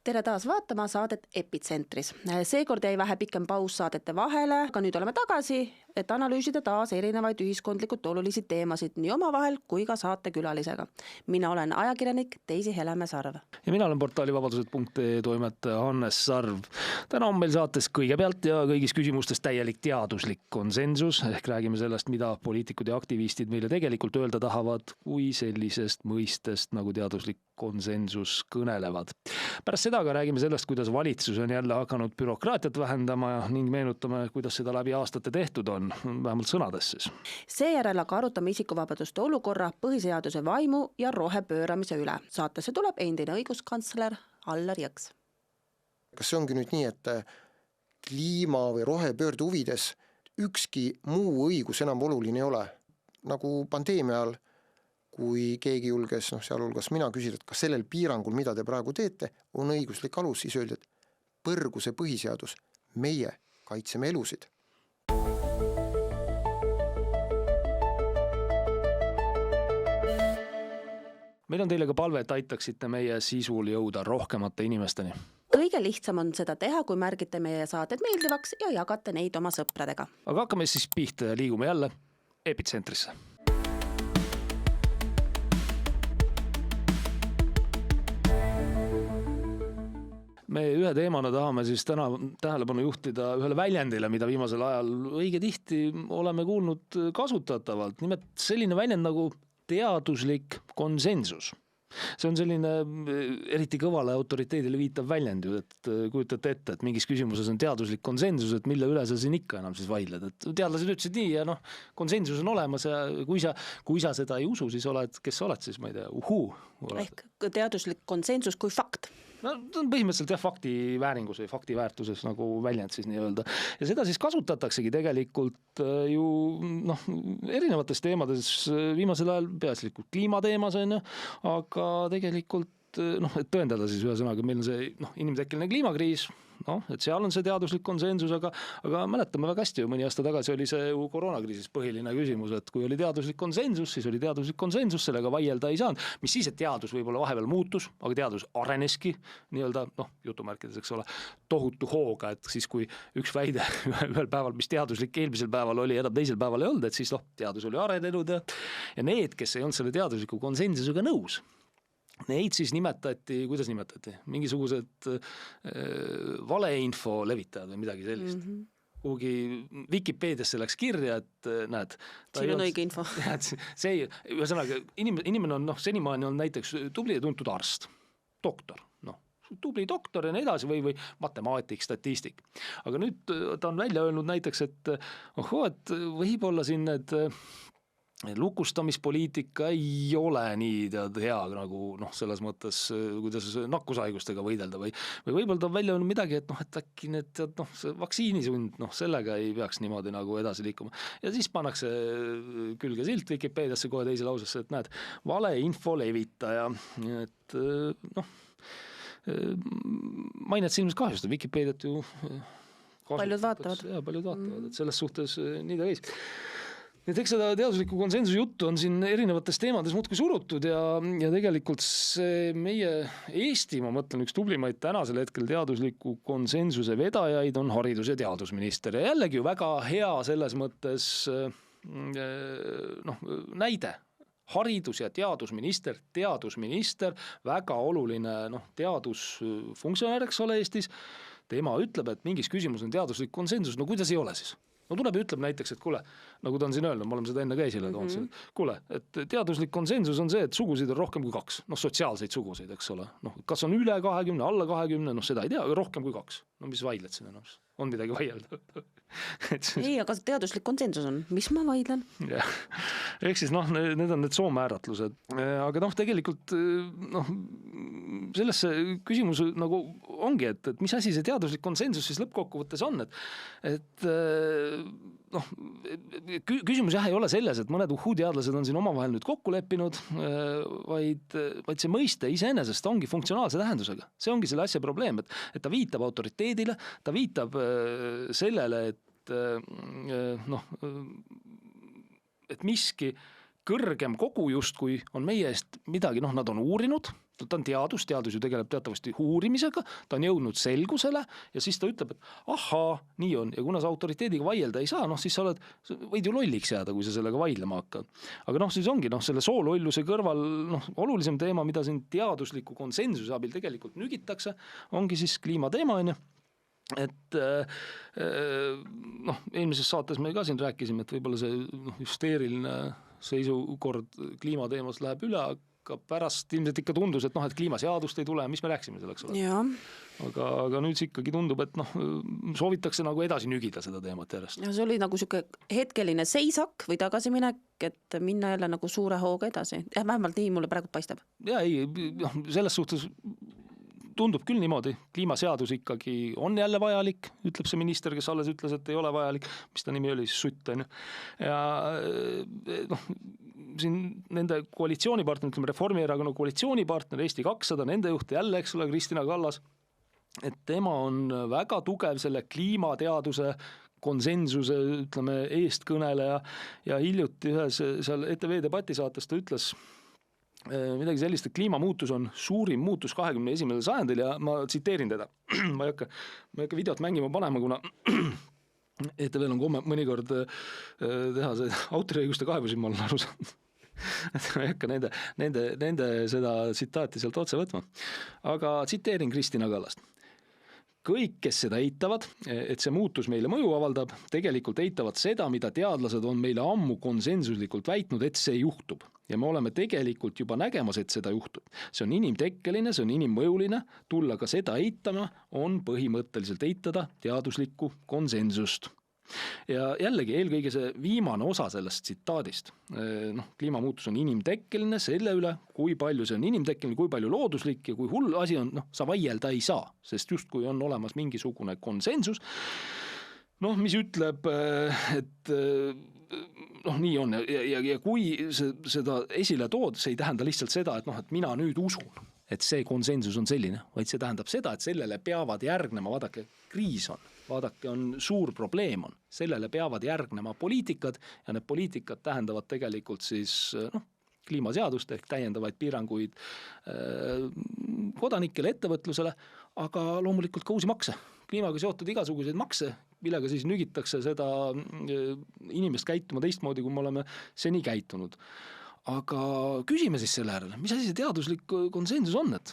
Tere taas vaatama saadet Epitsentris. Seekord jäi vähe pikem paus saadete vahele, aga nüüd oleme tagasi, et analüüsida taas erinevaid ühiskondlikult olulisi teemasid nii omavahel kui ka saatekülalisega. Mina olen ajakirjanik Teisi Heleme Sarv. Ja mina olen portaali vabadused.ee toimetaja Hannes Sarv. Täna on meil saates kõigepealt ja kõigis küsimustes täielik teaduslik konsensus, ehk räägime sellest, mida poliitikud ja aktivistid meile tegelikult öelda tahavad, kui sellisest mõistest nagu teaduslik konsensus kõnelevad. Pärast seda aga räägime sellest, kuidas valitsus on jälle hakanud bürokraatiat vähendama ning meenutame, kuidas seda läbi aastate tehtud on, vähemalt sõnades siis. Seejärel aga arutame isikuvabaduste olukorra, põhiseaduse vaimu ja rohepööramise üle. Saatesse tuleb endine õiguskantsler Allar Jõks. Kas see ongi nüüd nii, et kliima või rohepöörde huvides ükski muu õigus enam oluline ei ole? Nagu pandeemia ajal, kui keegi julges, sealhulgas mina küsida, et kas sellel piirangul, mida te praegu teete, on õiguslik alus, siis öeldi, et põrgu see põhiseadus, meie kaitseme elusid. Meil on teile ka palve, et aitaksite meie sisul jõuda rohkemate inimesteni. Kõige lihtsam on seda teha, kui märgite meie saated meeldivaks ja jagate neid oma sõpradega. Aga hakkame siis pihta ja liigume jälle Epitsentrisse. Me ühe teemana tahame siis täna tähelepanu juhtida ühele väljendile, mida viimasel ajal õige tihti oleme kuulnud kasutatavalt. Nimelt selline väljend nagu teaduslik konsensus. See on selline eriti kõvale autoriteedile viitav väljend, et kujutate ette, et mingis küsimuses on teaduslik konsensus, et mille üle sa siin ikka enam siis vaidled. Et teadlased ütlesid nii ja konsensus on olemas ja kui sa seda ei usu, siis oled, kes sa oled siis, ma ei tea, Ehk teaduslik konsensus kui fakt. No, on põhimõtteliselt fakti vääringus või fakti väärtuses nagu väljend siis nii öelda. Ja seda siis kasutataksegi tegelikult ju erinevates teemades viimasel ajal peaaslikult kliimateemas on, aga tegelikult et tõendada siis ühe sõnaga, meil on see inimtekkeline kliimakriis, et seal on see teaduslik konsensus, aga mäletame väga hästi ju mõni aasta tagasi oli see ju koroonakriisis põhiline küsimus, et kui oli teaduslik konsensus, siis oli teaduslik konsensus, sellega vaielda ei saanud, mis siis, et teadus võib-olla vahepeal muutus, aga teadus areneski nii-öelda, jutumärkides, eks ole, tohutu hooga, et siis kui üks väide ühel päeval, mis teaduslik eelmisel päeval oli, enam teisel päeval ei olnud, et siis teadus oli arenenud ja need, kes ei olnud selle teadusliku konsensusega nõus, neid siis nimetati, kuidas nimetati? Mingisugused valeinfo levitajad või midagi sellist. Kuhugi Wikipeediasse läks kirja, et näed. Siin on õige info. See, ühesõnaga, inimene on senimaani on näiteks tubli ja tuntud arst, doktor, tubli doktor ja nii edasi või matemaatik, statistik. Aga nüüd ta on välja öelnud näiteks, et et võib-olla siin need lukustamispoliitika ei ole nii hea nagu selles mõttes, kuidas nakkushaigustega võidelda või võib-olla ta on välja öelnud midagi, et äkki need vaktsiinisund, sellega ei peaks niimoodi nagu edasi liikuma. Ja siis pannakse külge silt Wikipediasse kohe teise lausesse, et näed, valeinfo levitaja, et mainet silmis kahjustab, Wikipediat ju paljud vaatavad, et selles suhtes nii ta käis. Et eks seda teadusliku konsensuse juttu on siin erinevates teemades muudkui surutud ja tegelikult see meie Eesti, ma mõtlen, üks tublimaid tänasel hetkel teadusliku konsensuse vedajaid on haridus- ja teadusminister ja jällegi ju väga hea selles mõttes näide. Haridus- ja teadusminister, väga oluline teadusfunktsionär, eks ole Eestis, tema ütleb, et mingis küsimus on teaduslik konsensus, kuidas ei ole siis? Tuleb ja ütleb näiteks, et kuule, nagu ta on siin öelnud, me oleme seda enne käisile toonud, kuule, et teaduslik konsensus on see, et sugusid on rohkem kui 2, sotsiaalseid sugusid, eks ole, kas on üle 20, alla 20, seda ei tea, rohkem kui 2, mis vaidled siin enam, on midagi vaielda. Ei, aga teaduslik konsensus on, mis ma vaidlen? Ehk siis need on need soomääratlused, aga tegelikult sellesse küsimus nagu ongi, et mis asi see teaduslik konsensus siis lõppkokkuvõttes on, et küsimus ei ole selles, et mõned uhuu-teadlased on siin omavahel nüüd kokku leppinud, vaid see mõiste iseenesest ongi funktsionaalse tähendusega. See ongi selle asja probleem, et ta viitab autoriteedile, ta viitab sellele, et miski kõrgem kogu justkui on meie eest midagi, nad on uurinud, ta on teadus ju tegeleb teatavasti uurimisega, ta on jõudnud selgusele ja siis ta ütleb, et ahaa, nii on. Ja kuna sa autoriteediga vaielda ei saa, siis sa võid ju lolliks jääda, kui sa sellega vaidlema hakkad. Aga siis ongi selle soololluse kõrval olulisem teema, mida siin teadusliku konsensuse abil tegelikult nügitakse, ongi siis kliimateema, on ju. Et eelmises saates me ka siin rääkisime, et võib-olla see hüsteeriline seisukord kliimateemast läheb üle, aga pärast ilmselt ikka tundus, et et kliimaseadust ei tule, mis me rääksime selleks ole. Aga nüüd see ikkagi tundub, et soovitakse nagu edasi nügida seda teemat järjest. Ja see oli nagu siuke hetkeline seisak või tagasiminek, et minna jälle nagu suure hooga edasi. Vähemalt nii mulle praegu paistab. Ja ei, selles suhtes tundub küll niimoodi, kliimaseadus ikkagi on jälle vajalik, ütleb see minister, kes alles ütles, et ei ole vajalik, mis ta nimi oli, Sutt on ju. Ja siin nende koalitsioonipartner, ütleme Reformierakonna koalitsioonipartner, Eesti 200, nende juht jälle, eks ole, Kristina Kallas, et tema on väga tugev selle kliimateaduse konsensuse, ütleme, eestkõneleja ja hiljuti ühes seal ETV debatisaates ta ütles midagi sellist, et kliimamuutus on suurim muutus 21. sajandil ja ma tsiteerin teda. ma ei hakka videot mängima panema, kuna ETV-l on komme mõnikord teha see autoriõiguste kaebusi, ma olen aru saanud. ma ei hakka nende seda tsitaati sealt otse võtma. Aga tsiteerin Kristina Kallast. Kõik, kes seda eitavad, et see muutus meile mõju avaldab, tegelikult eitavad seda, mida teadlased on meile ammu konsensuslikult väitnud, et see juhtub. Ja me oleme tegelikult juba nägemas, et seda juhtub. See on inimtekkeline, see on inimmõjuline, tulla ka seda eitama on põhimõtteliselt eitada teaduslikku konsensust. Ja jällegi eelkõige see viimane osa sellest tsitaadist. Kliimamuutus on inimtekkeline, selle üle, kui palju see on inimtekkeline, kui palju looduslik ja kui hull asi on, sa vaielda ei saa, sest just kui on olemas mingisugune konsensus, mis ütleb, et nii on ja kui seda esile tood, see ei tähenda lihtsalt seda, et mina nüüd usun, et see konsensus on selline, vaid see tähendab seda, et sellele peavad järgnema, vaadake, kriis on suur probleem on, sellele peavad järgnema poliitikad ja need poliitikad tähendavad tegelikult siis kliimaseadust ehk täiendavaid piiranguid kodanikele, ettevõtlusele, aga loomulikult ka uusi makse. Kliimaga seotud igasuguseid makse, millega siis nügitakse seda inimest käituma teistmoodi, kui me oleme seni käitunud. Aga küsime siis selle äärele, mis asi see teaduslik konsensus on, et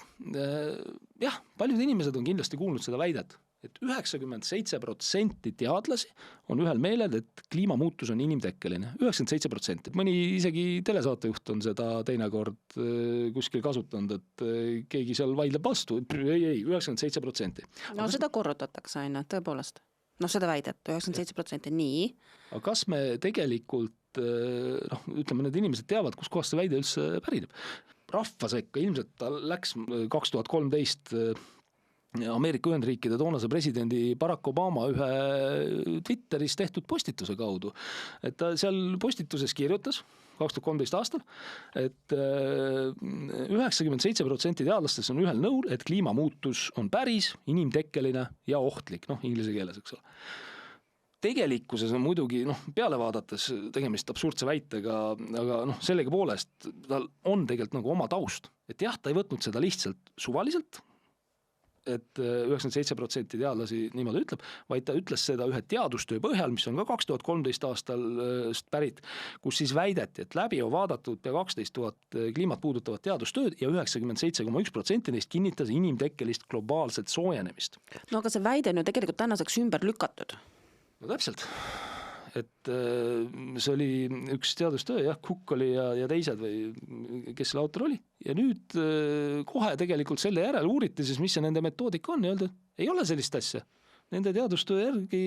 jah, paljud inimesed on kindlasti kuulnud seda väidet, et 97% teadlasi on ühel meelel, et kliimamuutus on inimtekkeline. 97%, et mõni isegi telesaatejuht on seda teinekord kuskil kasutanud, et keegi seal vaidleb vastu. Ei, 97%. Seda korrutatakse aina, tõepoolest. Seda väidet, 97%, nii. Aga kas me tegelikult, ütleme, need inimesed teavad, kus kohast see väide üldse pärineb. Rahva sekka ilmselt ta läks 2013 Ameerika Ühendriikide toonase presidendi Barack Obama ühe Twitteris tehtud postituse kaudu. Et ta seal postituses kirjutas 2013 aastal, et 97% teadlastest on ühel nõul, et kliimamuutus on päris, inimtekkeline ja ohtlik, inglise keeles, eks ole. Tegelikkuses on muidugi peale vaadates tegemist absurdse väitega, aga sellega poolest tal on tegelikult nagu oma taust. Et jah, ta ei võtnud seda lihtsalt suvaliselt, et 97% teadlasi niimoodi ütleb, vaid ta ütles seda ühe teadustöö põhjal, mis on ka 2013 aastal pärit, kus siis väideti, et läbi on vaadatud pea 12 000 kliimat puudutavat teadustööd ja 97,1% neist kinnitas inimtekkelist globaalset soojenemist. Aga see väide on ju tegelikult tänaseks ümber lükatud. Täpselt. Et see oli üks teadustöö, jah, Cook oli ja teised või kes selle autor oli. Ja nüüd kohe tegelikult selle järel uuriti siis, mis see nende metoodika on ja öelda, ei ole sellist asja. Nende teadustöö järgi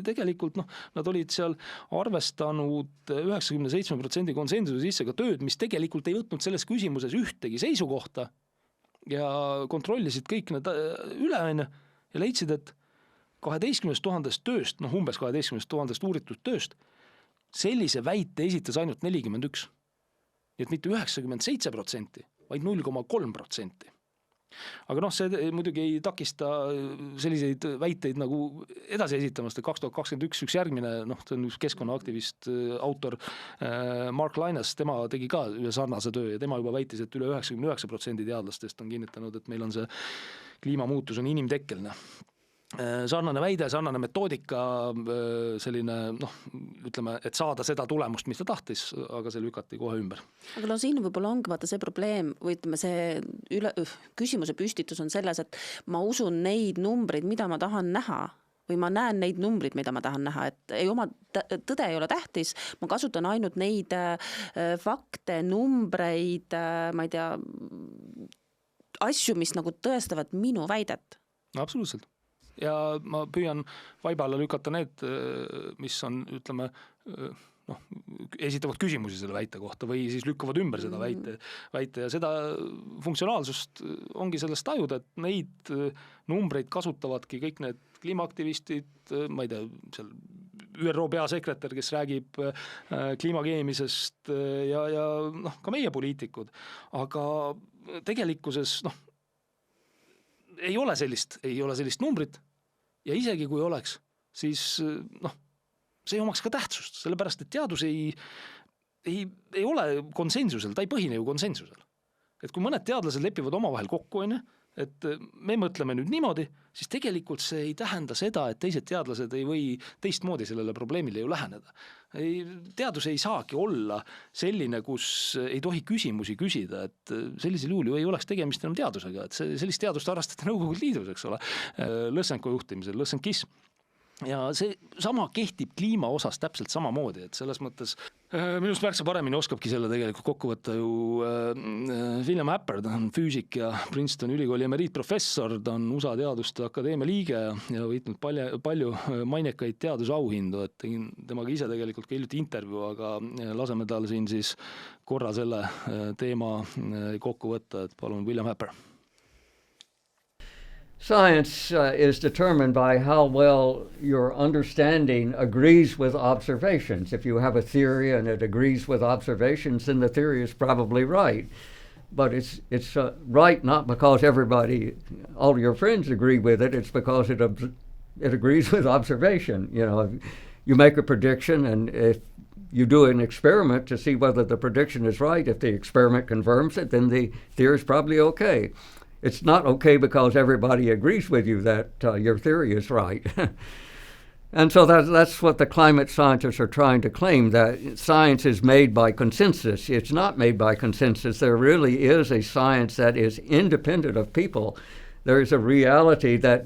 tegelikult, nad olid seal arvestanud 97% konsensuse sisse ka tööd, mis tegelikult ei võtnud selles küsimuses ühtegi seisukohta ja kontrollisid kõik need üle ja leidsid, et 12 000 tööst, umbes 12 000 uuritud tööst, sellise väite esitas ainult 41. Nii et mitte 97%, vaid 0,3%. aga noh, see muidugi ei takista selliseid väiteid nagu edasi esitamast, et 2021 üks järgmine, see on üks keskkonnaaktivist autor Mark Lynas, tema tegi ka üle sarnase töö ja tema juba väitis, et üle 99% teadlastest on kinnitanud, et meil on see kliimamuutus on inimtekkeline. Sarnane väide, sarnane metoodika, selline, ütleme, et saada seda tulemust, mis ta tahtis, aga see lükati kohe ümber. Aga siin võib-olla ongi vaata see probleem või ütleme, see küsimuse püstitus on selles, et ma usun neid numbreid, mida ma tahan näha või ma näen neid numbrid, mida ma tahan näha, et tõde ei ole tähtis, ma kasutan ainult neid fakte, numbreid, ma ei tea, asju, mis nagu tõestavad minu väidet. Absoluutselt. Ja ma püüan vaiba alla lükata need, mis on, ütleme, esitavad küsimusi selle väite kohta või siis lükkavad ümber seda väite ja seda funktsionaalsust ongi sellest tajuda, et neid numbreid kasutavadki kõik need kliimaaktivistid, ma ei tea, seal ÜRO peasekretär, kes räägib kliimakeemisest ja ka meie poliitikud, aga tegelikkuses ei ole sellist numbrit ja isegi kui oleks, siis see ei omaks ka tähtsust, sellepärast et teadus ei ole konsensusel, ta ei põhine ju konsensusel. Et kui mõned teadlased lepivad omavahel kokku, et me mõtleme nüüd niimoodi, siis tegelikult see ei tähenda seda, et teised teadlased ei või teistmoodi sellele probleemile ju läheneda. Teadus ei saagi olla selline, kus ei tohi küsimusi küsida, et sellisel juhul ju ei oleks tegemist enam teadusega, et sellist teadust harrastati Nõukogude Liidus, eks ole, Lõssenko juhtimisel, lõssenkism. Ja see sama kehtib kliima osas täpselt samamoodi, et selles mõttes minust märksa paremini oskabki selle tegelikult kokku võtta ju William Happer, ta on füüsik ja Princeton ülikooli emeriitprofessor, ta on USA Teaduste Akadeemia liige ja võitnud palju mainekaid teadusauhindu, et tegin temaga ise tegelikult ka hiljuti intervjuu, aga laseme tal siin siis korra selle teema kokku võtta, et palun William Happer. Science is determined by how well your understanding agrees with observations. If you have a theory and it agrees with observations, then the theory is probably right. But it's right not because all your friends agree with it. It's because it agrees with observation. You make a prediction, and if you do an experiment to see whether the prediction is right, if the experiment confirms it, then the theory is probably okay. It's not okay because everybody agrees with you that your theory is right. And so that's what the climate scientists are trying to claim, that science is made by consensus. It's not made by consensus. There really is a science that is independent of people. There is a reality that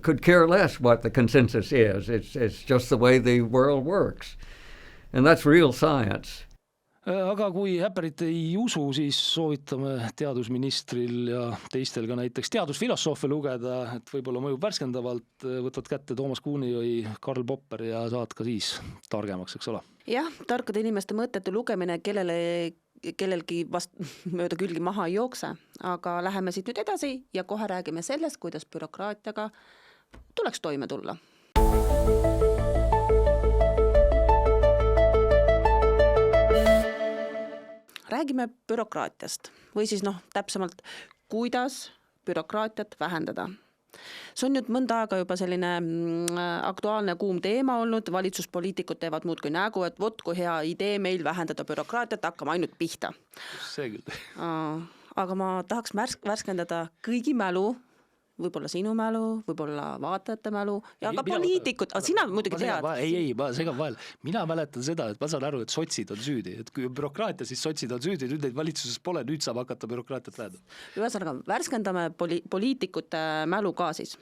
could care less what the consensus is. It's just the way the world works. And that's real science. Aga kui Happerit ei usu, siis soovitame teadusministril ja teistel ka näiteks teadusfilosoofe lugeda, et võib-olla mõjub värskendavalt, võtad kätte Toomas Kuuni või Karl Popper ja saad ka siis targemaks, eks ole. Jah, tarkade inimeste mõtete lugemine kellelgi mööda külgi maha ei jookse, aga läheme siit nüüd edasi ja kohe räägime sellest, kuidas bürokraatiaga tuleks toime tulla. Räägime bürokraatiast või siis täpsemalt, kuidas bürokraatiat vähendada. See on nüüd mõnda aega juba selline aktuaalne kuum teema olnud, valitsuspoliitikud teevad muudkui nägu, et kui hea idee meil vähendada bürokraatiat, hakkame ainult pihta. See küll. Aga ma tahaks värskendada kõigi mälu, võib-olla sinu mälu, võib-olla vaatajate mälu ja ka poliitikud, aga sina muidugi tead. Ma segan vahel. Mina mäletan seda, et ma saan aru, et sotsid on süüdi, et kui bürokraatia, siis sotsid on süüdi, nüüd neid valitsuses pole, nüüd saab hakata bürokraatiat vähendama. Ühesõnaga, värskendame poliitikute mälu ka siis.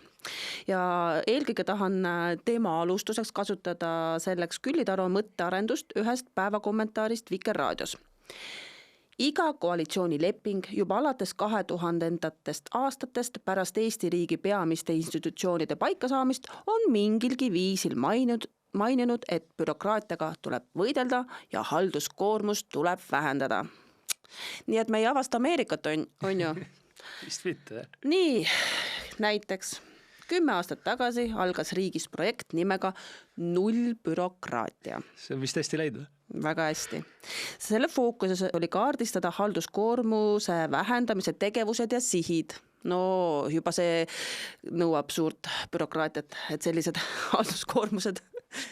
Ja eelkõige tahan teema alustuseks kasutada selleks Külli Taro mõttearendust ühest päevakommentaarist Vikerraadios. Iga koalitsioonileping juba alates 2000. aastatest pärast Eesti riigi peamiste institutsioonide paikasaamist on mingilgi viisil maininud, et bürokraatiaga tuleb võidelda ja halduskoormust tuleb vähendada. Nii et me ei avasta Ameerikat, on ju? Vist mitte. Nii, näiteks 10 aastat tagasi algas riigis projekt nimega Null bürokraatia. See on vist hästi leidnud. Väga hästi. Selle fookuses oli kaardistada halduskoormuse vähendamise tegevused ja sihid. no juba see nõuab suurt bürokraatiat, et sellised halduskoormused.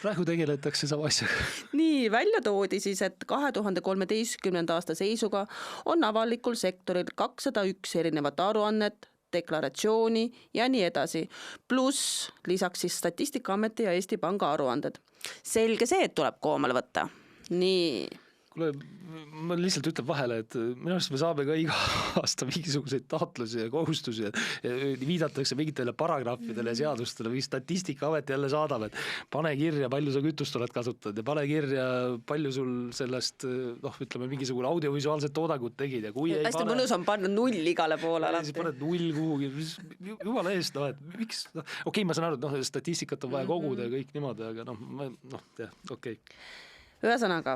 Praegu tegeletakse sama asjaga. Nii, välja toodi siis, et 2013. aasta seisuga on avalikul sektoril 201 erinevat aruannet, deklaratsiooni ja nii edasi, pluss lisaks siis Statistikaameti ja Eesti Panga aruanded. Selge see, et tuleb koomale võtta. Nii. Kuule, ma lihtsalt ütlen vahele, et minu arust me saame ka iga aasta mingisuguseid taotlusi ja kohustusi ja viidatakse mingitele paragrahvidele ja seadustele, või Statistikaamet jälle saadab, et pane kirja, palju sa kütust oled kasutanud ja pane kirja, palju sul sellest, ütleme, mingisugune audiovisuaalset toodangut tegid ja kui ei hästi mõnus on panna 0 igale poole alati. Siis paned 0 kuhugi, jumala eest, et miks, okei, ma saan aru, et statistikat on vaja koguda ja kõik niimoodi, aga okei. Ühesõnaga,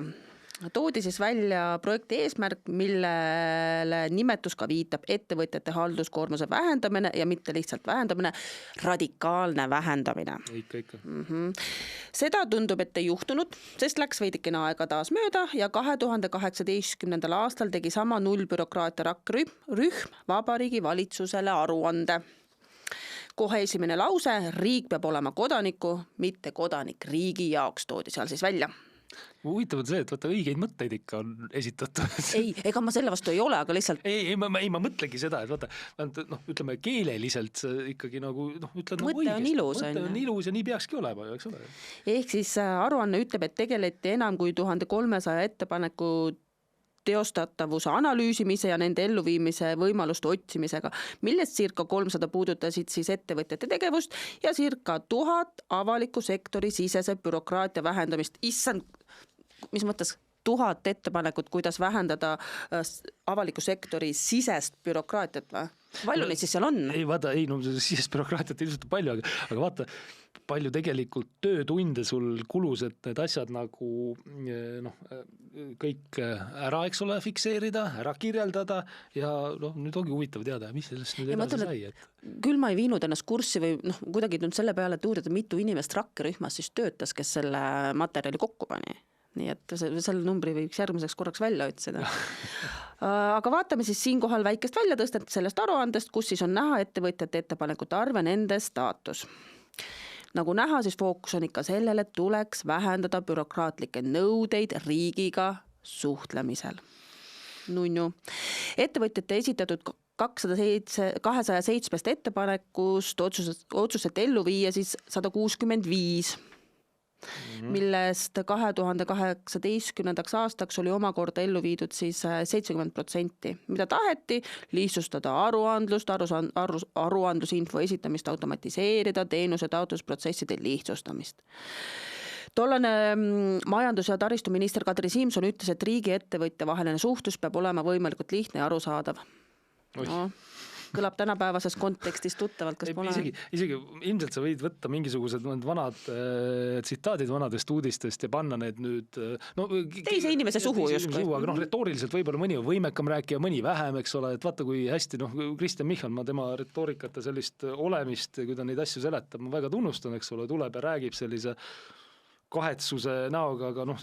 toodi siis välja projekti eesmärk, millele nimetus ka viitab ettevõtjate halduskoormuse vähendamine ja mitte lihtsalt vähendamine, radikaalne vähendamine. Ikka. Seda tundub, et ei juhtunud, sest läks veidikene aega taas mööda ja 2018. aastal tegi sama nullbürokraatia rakkerühm Vabariigi Valitsusele aruande. Kohe esimene lause, riik peab olema kodaniku, mitte kodanik riigi jaoks, toodi seal siis välja. Huvitav on see, et vaata õigeid mõtteid ikka on esitatud. Ei, ega ma selle vastu ei ole, aga lihtsalt... Ei, ma mõtlegi seda, et vaata, ütleme keeleliselt ikkagi nagu, ütled mõte on ilus. Mõte on ilus ja nii peakski olema, eks ole. Ehk siis aruanne ütleb, et tegeleti enam kui 1300 ettepaneku teostatavuse analüüsimise ja nende elluviimise võimaluste otsimisega, millest circa 300 puudutasid siis ettevõtjate tegevust ja circa 1000 avaliku sektori sisese bürokraatia vähendamist. Issand, mis mõttes 1000 ettepanekut, kuidas vähendada avaliku sektori sisest bürokraatiat või? Palju neid siis seal on? Ei, vaata, sisest bürokraatiat ilmselt palju, aga vaata, palju tegelikult töötunde sul kulus, et need asjad nagu kõik ära, eks ole, fikseerida, ära kirjeldada ja nüüd ongi huvitav teada, mis sellest nüüd edasi sai. Küll ma ei viinud ennast kurssi või kuidagi tund selle peale, et uurida, mitu inimest rakkerühmas siis töötas, kes selle materjali kokku pani. Nii et selle numbri võiks järgmiseks korraks välja otsida. Aga vaatame siis siinkohal väikest välja tõstet sellest aruandest, kus siis on näha ettevõtjate ettepanekute arv ja nende staatus. Nagu näha, siis fookus on ikka sellele, et tuleks vähendada bürokraatlikke nõudeid riigiga suhtlemisel. Nunju. Ettevõtjate esitatud 207 ettepanekust otsused ellu viia siis 165, millest 2018. aastaks oli omakorda ellu viidud siis 70%, mida taheti lihtsustada aruandlust, aruandlusinfo esitamist automatiseerida, teenuse taotlusprotsesside lihtsustamist. Tollane majandus- ja taristuminister Kadri Simson ütles, et riigi ettevõtja vaheline suhtlus peab olema võimalikult lihtne ja arusaadav. Kõlab tänapäevases kontekstis tuttavalt, kas pole? Isegi ilmselt sa võid võtta mingisugused vanad tsitaadid vanadest uudistest ja panna need nüüd teise inimese suhu justkui. Aga retooriliselt võib-olla mõni on võimekam rääkija, mõni vähem, eks ole, et vaata kui hästi, Kristjan Michal, ma tema retoorikat ja sellist olemist, kui ta neid asju seletab, ma väga tunnustan, eks ole, tuleb ja räägib sellise kahetsuse näoga, aga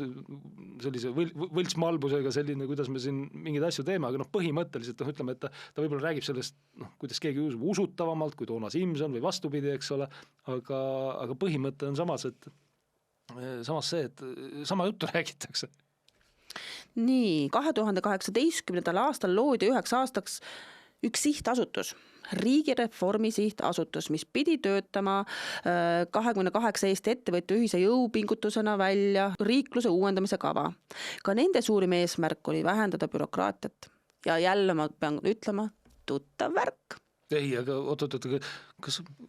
sellise võltsmalbusega selline, kuidas me siin mingeid asju teeme, aga põhimõtteliselt ütleme, et ta võib-olla räägib sellest, kuidas keegi usutavamalt kui Toomas Simson või vastupidi, eks ole, aga põhimõte on samas see, et sama juttu räägitakse. Nii, 2018. aastal loodi 9 aastaks üks sihtasutus, riigireformi sihtasutus, mis pidi töötama 28 Eesti ettevõtja ühise jõupingutusena välja riikluse uuendamise kava. Ka nende suurim eesmärk oli vähendada bürokraatiat. Ja jälle ma pean ütlema, tuttav värk. Ei, aga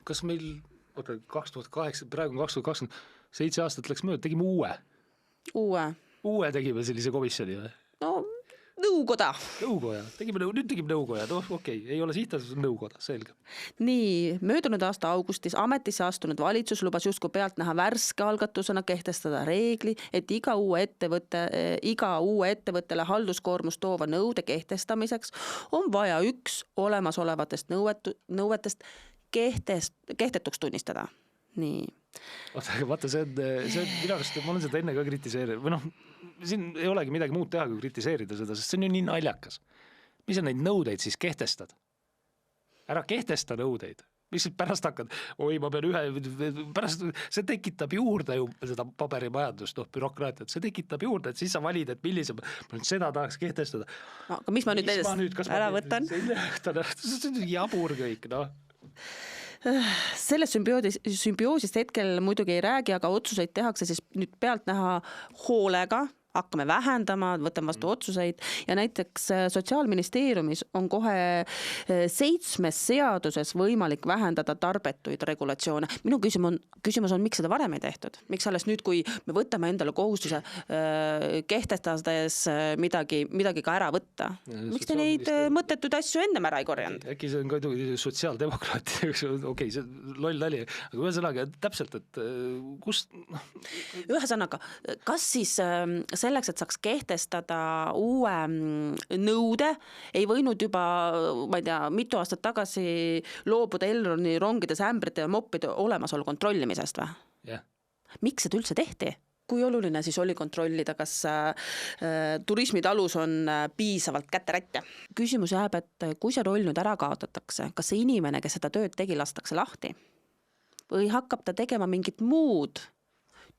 kas meil 2008, praegu 2020, 7 aastat läks mööda, tegime uue tegime sellise komisjoni või? Nõukoda. Nüüd tegime nõukoja, okei, ei ole sihtasutus, nõukoda, selge. Nii, möödunud aasta augustis ametisse astunud valitsus lubas justkui pealt näha värske algatusena kehtestada reegli, et iga uue ettevõttele halduskoormust toova nõude kehtestamiseks on vaja üks olemasolevatest nõuetest kehtetuks tunnistada. Nii. Vaata, see on minu arust, ma olen seda enne ka kritiseerinud, või siin ei olegi midagi muud teha, kui kritiseerida seda, sest see on ju nii naljakas. Mis on neid nõudeid siis kehtestad? ära kehtesta nõudeid. Lihtsalt pärast hakkad, ma pean pärast see tekitab juurde ju seda paberimajandust, bürokraatiat, see tekitab juurde, et siis sa valid, et millise, ma nüüd seda tahaks kehtestada. Aga mis ma nüüd ära võtan? See on jabur kõik, Sellest sümbioosist hetkel muidugi ei räägi, aga otsuseid tehakse siis nüüd pealtnäha hoolega, hakkame vähendama, võtame vastu otsuseid ja näiteks Sotsiaalministeeriumis on kohe 7 seaduses võimalik vähendada tarbetuid regulatsioone. Minu küsimus on, miks seda varem ei tehtud? Miks alles nüüd, kui me võtame endale kohustuse kehtestades midagi ka ära võtta? Miks te neid mõttetuid asju ennem ära ei korjanud? Äkki see on ka sotsiaaldemokraatid, okei, see loll nali, aga ühesõnaga täpselt, et kust... Ühesõnaga, kas siis selleks, et saaks kehtestada uue nõude, ei võinud juba, ma ei tea, mitu aastat tagasi loobuda Elroni rongides ämbrite ja moppide olemasolu kontrollimisest või? Yeah. Miks seda üldse tehti? Kui oluline siis oli kontrollida, kas turismitalus on piisavalt kätte-rätte? Küsimus jääb, et kui see roll nüüd ära kaotatakse, kas see inimene, kes seda tööd tegi, lastakse lahti? Või hakkab ta tegema mingit muud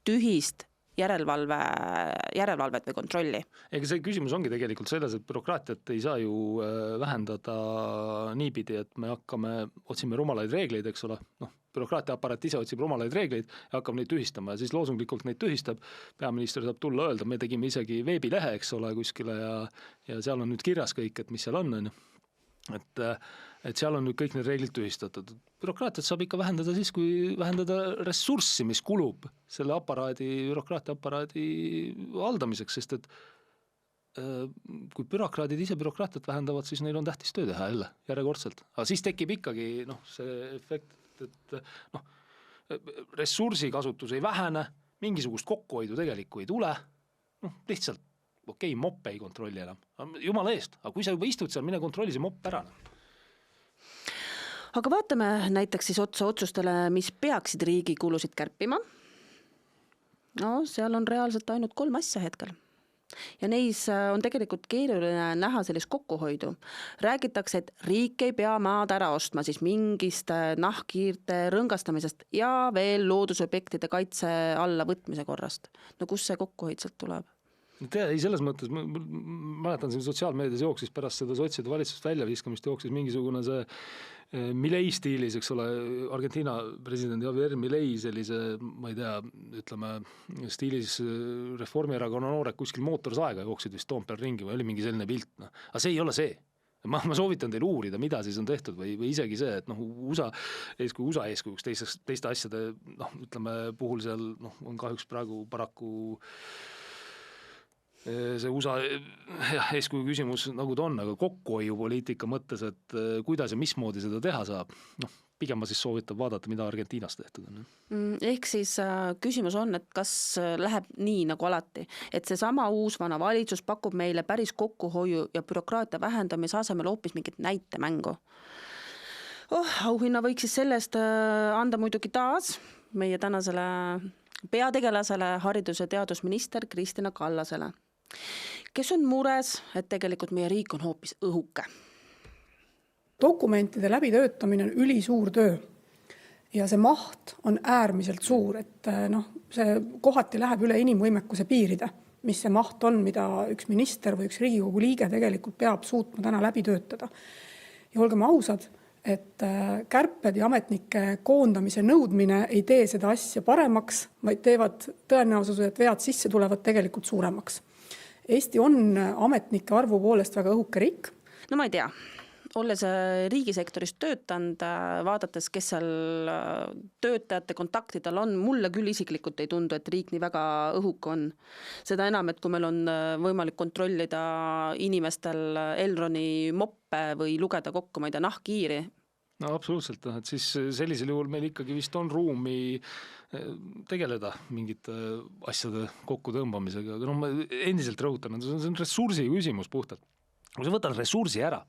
tühist järelevalvet või kontrolli? Ega see küsimus ongi tegelikult selles, et bürokraatiat ei saa ju vähendada niipidi, et me otsime rumalaid reegleid, eks ole, bürokraatiaaparaat ise otsib rumalaid reegleid ja hakkab neid tühistama ja siis loosunglikult neid tühistab. Peaminister saab tulla öelda, me tegime isegi veebilehe, eks ole, kuskile ja seal on nüüd kirjas kõik, et mis seal on. Et seal on nüüd kõik need reeglid tühistatud. Bürokraatiat saab ikka vähendada siis, kui vähendada ressurssi, mis kulub selle bürokraatiaaparaadi haldamiseks, sest et kui bürokraadid ise bürokraatiat vähendavad, siis neil on tähtis töö teha jälle, järjekordselt. Aga siis tekib ikkagi see efekt, et ressursikasutus ei vähene, mingisugust kokkuhoidu tegelikku ei tule, lihtsalt okei, moppe ei kontrolli enam. Jumala eest, aga kui sa juba istud seal, mine kontrolli see mopp ära. Aga vaatame näiteks siis otsa otsustele, mis peaksid riigi kulusid kärpima. Seal on reaalselt ainult 3 asja hetkel. Ja neis on tegelikult keeruline näha sellist kokkuhoidu. Räägitakse, et riik ei pea maad ära ostma siis mingist nahkhiirte rõngastamisest ja veel loodusobjektide kaitse alla võtmise korrast. Kus see kokkuhoid sealt tuleb? Ei, selles mõttes, ma mäletan siin sotsiaalmeedias jooksis pärast seda sotside valitsust välja viskamist jooksis mingisugune see Milei stiilis, eks ole, Argentiina president Javier Milei sellise, ma ei tea, ütleme, stiilis Reformierakonna noorek kuskil mootorsaega jooksid vist Toompeal ringi või oli mingi selline pilt. Aga see ei ole see. Ma soovitan teil uurida, mida siis on tehtud või isegi see, et USA eeskujuks teiste asjade, ütleme, puhul seal on kahjuks praegu paraku see USA eeskuju küsimus nagu ta on, aga kokkuhoiupoliitika mõttes, et kuidas ja mismoodi seda teha saab, pigem ma siis soovitan vaadata, mida Argentiinas tehtud on. Ehk siis küsimus on, et kas läheb nii nagu alati, et see sama uusvana valitsus pakub meile päris kokkuhoiu ja bürokraatia vähendamise asemel hoopis mingit näitemängu. Auhinna võiks siis sellest anda muidugi taas meie tänasele peategelasele haridus- ja teadusminister Kristina Kallasele, kes on mures, et tegelikult meie riik on hoopis õhuke. Dokumentide läbitöötamine on ülisuur töö ja see maht on äärmiselt suur, et see kohati läheb üle inimvõimekuse piiride, mis see maht on, mida üks minister või üks Riigikogu liige tegelikult peab suutma täna läbi töötada. Ja olgem ausad, et kärped ja ametnike koondamise nõudmine ei tee seda asja paremaks, vaid teevad tõenäosus, et vead sisse tulevad tegelikult suuremaks. Eesti on ametnike arvu poolest väga õhuke riik. No ma ei tea, olles riigisektoris töötanud, vaadates, kes seal töötajate kontaktidel on, mulle küll isiklikult ei tundu, et riik nii väga õhuk on. Seda enam, et kui meil on võimalik kontrollida inimestel Elroni moppe või lugeda kokku, ma ei tea, nahkhiiri. No absoluutselt, et siis sellisel juhul meil ikkagi vist on ruumi tegeleda mingite asjade kokku tõmbamisega, aga ma endiselt rõhutan, et see on ressursi küsimus puhtalt. Kui sa võtad ressursi ära,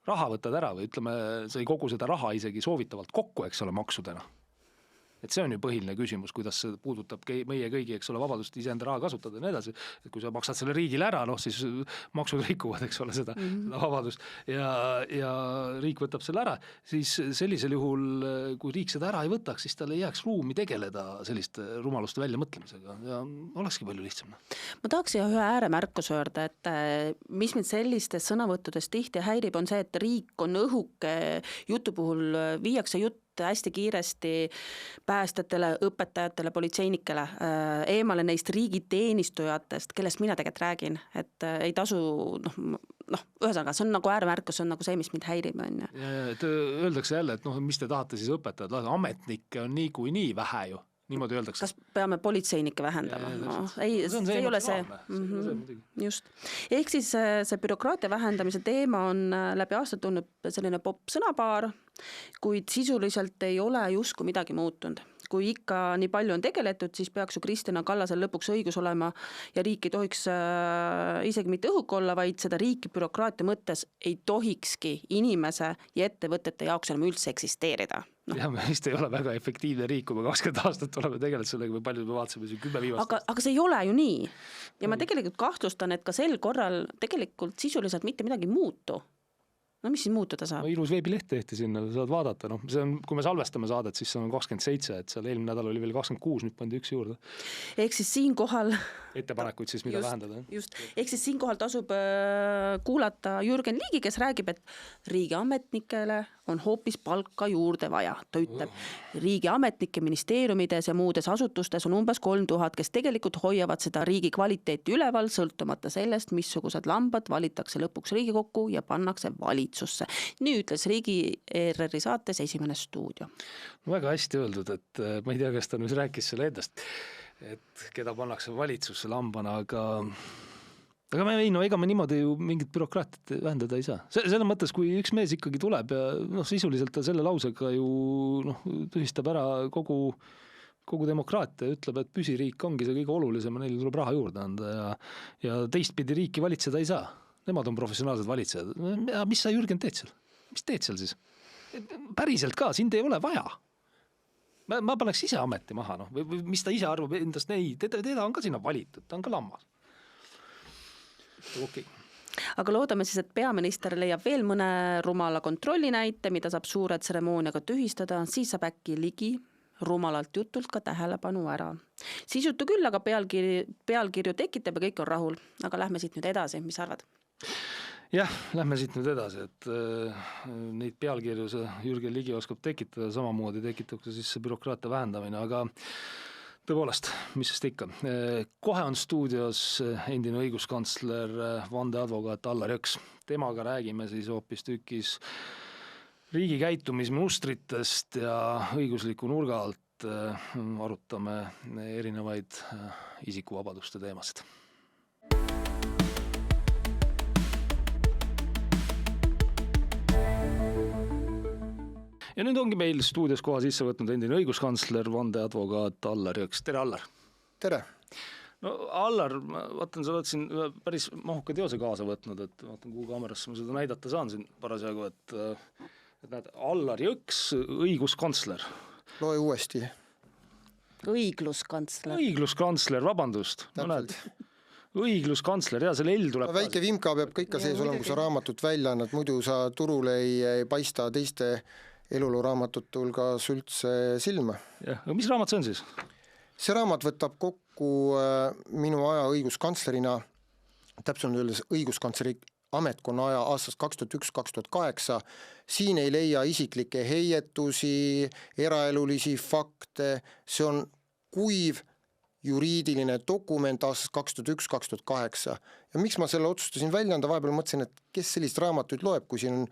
raha võtad ära või ütleme, sa ei kogu seda raha isegi soovitavalt kokku, eks ole, maksudena. et see on ju põhiline küsimus, kuidas see puudutab meie kõigi, eks ole, vabadust iseenda raha kasutada ja nii edasi, et kui sa maksad selle riigile ära, siis maksud rikuvad, eks ole, seda vabadust ja riik võtab selle ära, siis sellisel juhul, kui riik seda ära ei võtaks, siis tal ei jääks ruumi tegeleda selliste rumaluste väljamõtlemisega ja olekski palju lihtsam. Ma tahaks ühe ääremärkuse öelda, et mis mind sellistes sõnavõttudes tihti häirib, on see, et riik on õhuke, jutu puhul viiakse jutt hästi kiiresti päästjatele, õpetajatele, politseinikele, eemale neist riigiteenistujatest, kellest mina tegelikult räägin, et ei tasu, ühesõnaga, see on nagu ääremärkus, see on nagu see, mis mind häirib. Et öeldakse jälle, et mis te tahate siis õpetajad, ametnikke on niikuinii vähe ju. Niimoodi öeldakse. Kas peame politseinikke vähendama? Ei, see ei ole see. Just. Ehk siis see bürokraatia vähendamise teema on läbi aastat tulnud selline popp sõnapaar, kuid sisuliselt ei ole justkui midagi muutunud. Kui ikka nii palju on tegeletud, siis peaks ju Kristina Kallasel lõpuks õigus olema ja riik ei tohiks isegi mitte õhuk olla, vaid seda riiki bürokraatia mõttes ei tohikski inimese ja ettevõtete jaoks enam üldse eksisteerida. Ja me vist ei ole väga efektiivne riik, kui me 20 aastat oleme tegelenud sellega, või palju me vaatasime 10 viimast. Aga see ei ole ju nii. Ja ma tegelikult kahtlustan, et ka sel korral tegelikult sisuliselt mitte midagi muutu. Mis siin muutuda saab? Ilus veebileht tehti sinna, saad vaadata. See on, kui me salvestame saadet, siis see on 27, et seal eelmine nädal oli veel 26, nüüd pandi üks juurde. Ehk siis siinkohal... Ettepanekuid siis, mida vähendada. Just. Ehk siis siinkohal tasub kuulata Jürgen Ligi, kes räägib, et riigiametnikele on hoopis palka juurde vaja. Ta ütleb, riigiametnike ministeeriumides ja muudes asutustes on umbes 3000, kes tegelikult hoiavad seda riigi kvaliteeti üleval, sõltumata sellest, missugused lambad valitakse lõpuks Riigikokku ja pannakse valitsusse. Nii ütles Riigi ERR-i saates Esimene stuudio. Väga hästi öeldud, et ma ei tea, kas ta nüüd rääkis selle endast, et keda pannakse valitsusse lambana, aga me ega me niimoodi ju mingit bürokraatiat vähendada ei saa. Selle mõttes, kui üks mees ikkagi tuleb ja sisuliselt ta selle lausega ju tühistab ära kogu demokraatia, ütleb, et püsiriik ongi see kõige olulisem ja neile tuleb raha juurde anda ja teistpidi riiki valitseda ei saa. Nemad on professionaalsed valitsejad. Mis sa, Jürgen, teed seal? Mis teed seal siis? Päriselt ka, sind ei ole vaja. Ma paneks ise ameti maha, või mis ta ise arvab endast, teda on ka sinna valitud, ta on ka lammas. Okay. Aga loodame siis, et peaminister leiab veel mõne rumala kontrolli näite, mida saab suure tseremooniaga tühistada, siis saab äkki Ligi rumalalt jutult ka tähelepanu ära. Sisutu küll, aga pealkirju tekitab ja kõik on rahul. Aga lähme siit nüüd edasi, mis arvad? Jah, lähme siit nüüd edasi, et neid pealkirju see Jürgen Ligi oskab tekitada, samamoodi tekitab ka siis see bürokraatia vähendamine, aga tõepoolest, mis sest ikka. Kohe on stuudios endine õiguskantsler, vandeadvokaat Allar Jõks. Temaga räägime siis hoopis tükis riigi käitumismustritest ja õigusliku nurga alt arutame erinevaid isikuvabaduste teemasid. Ja nüüd ongi meil stuudios koha sisse võtnud endine õiguskantsler, vandeadvokaat Allar Jõks. Tere, Allar! Tere! No Allar, ma vaatan, sa oled siin päris mahuka teose kaasa võtnud, et vaatan, kuhu kaamerasse ma seda näidata saan siin parasjagu, et näed, Allar Jõks, õiguskantsler. Loe uuesti. Õigluskantsler, vabandust. Õigluskantsler, ja selle L tuleb... Väike vimka peab ka ikka sees olema, kui sa raamatut välja annad, muidu sa turule ei paista teiste eluluraamatute hulgas üldse silma. Jah, aga mis raamat see on siis? See raamat võtab kokku minu aja õiguskantslerina, täpselt öeldes õiguskantsleri ametkonna aja aastast 2001-2008. Siin ei leia isiklikke heietusi, eraelulisi fakte, see on kuiv juriidiline dokument aastast 2001-2008. Ja miks ma selle otsustasin välja anda, vahepeal mõtlesin, et kes sellist raamatuid loeb, kui siin on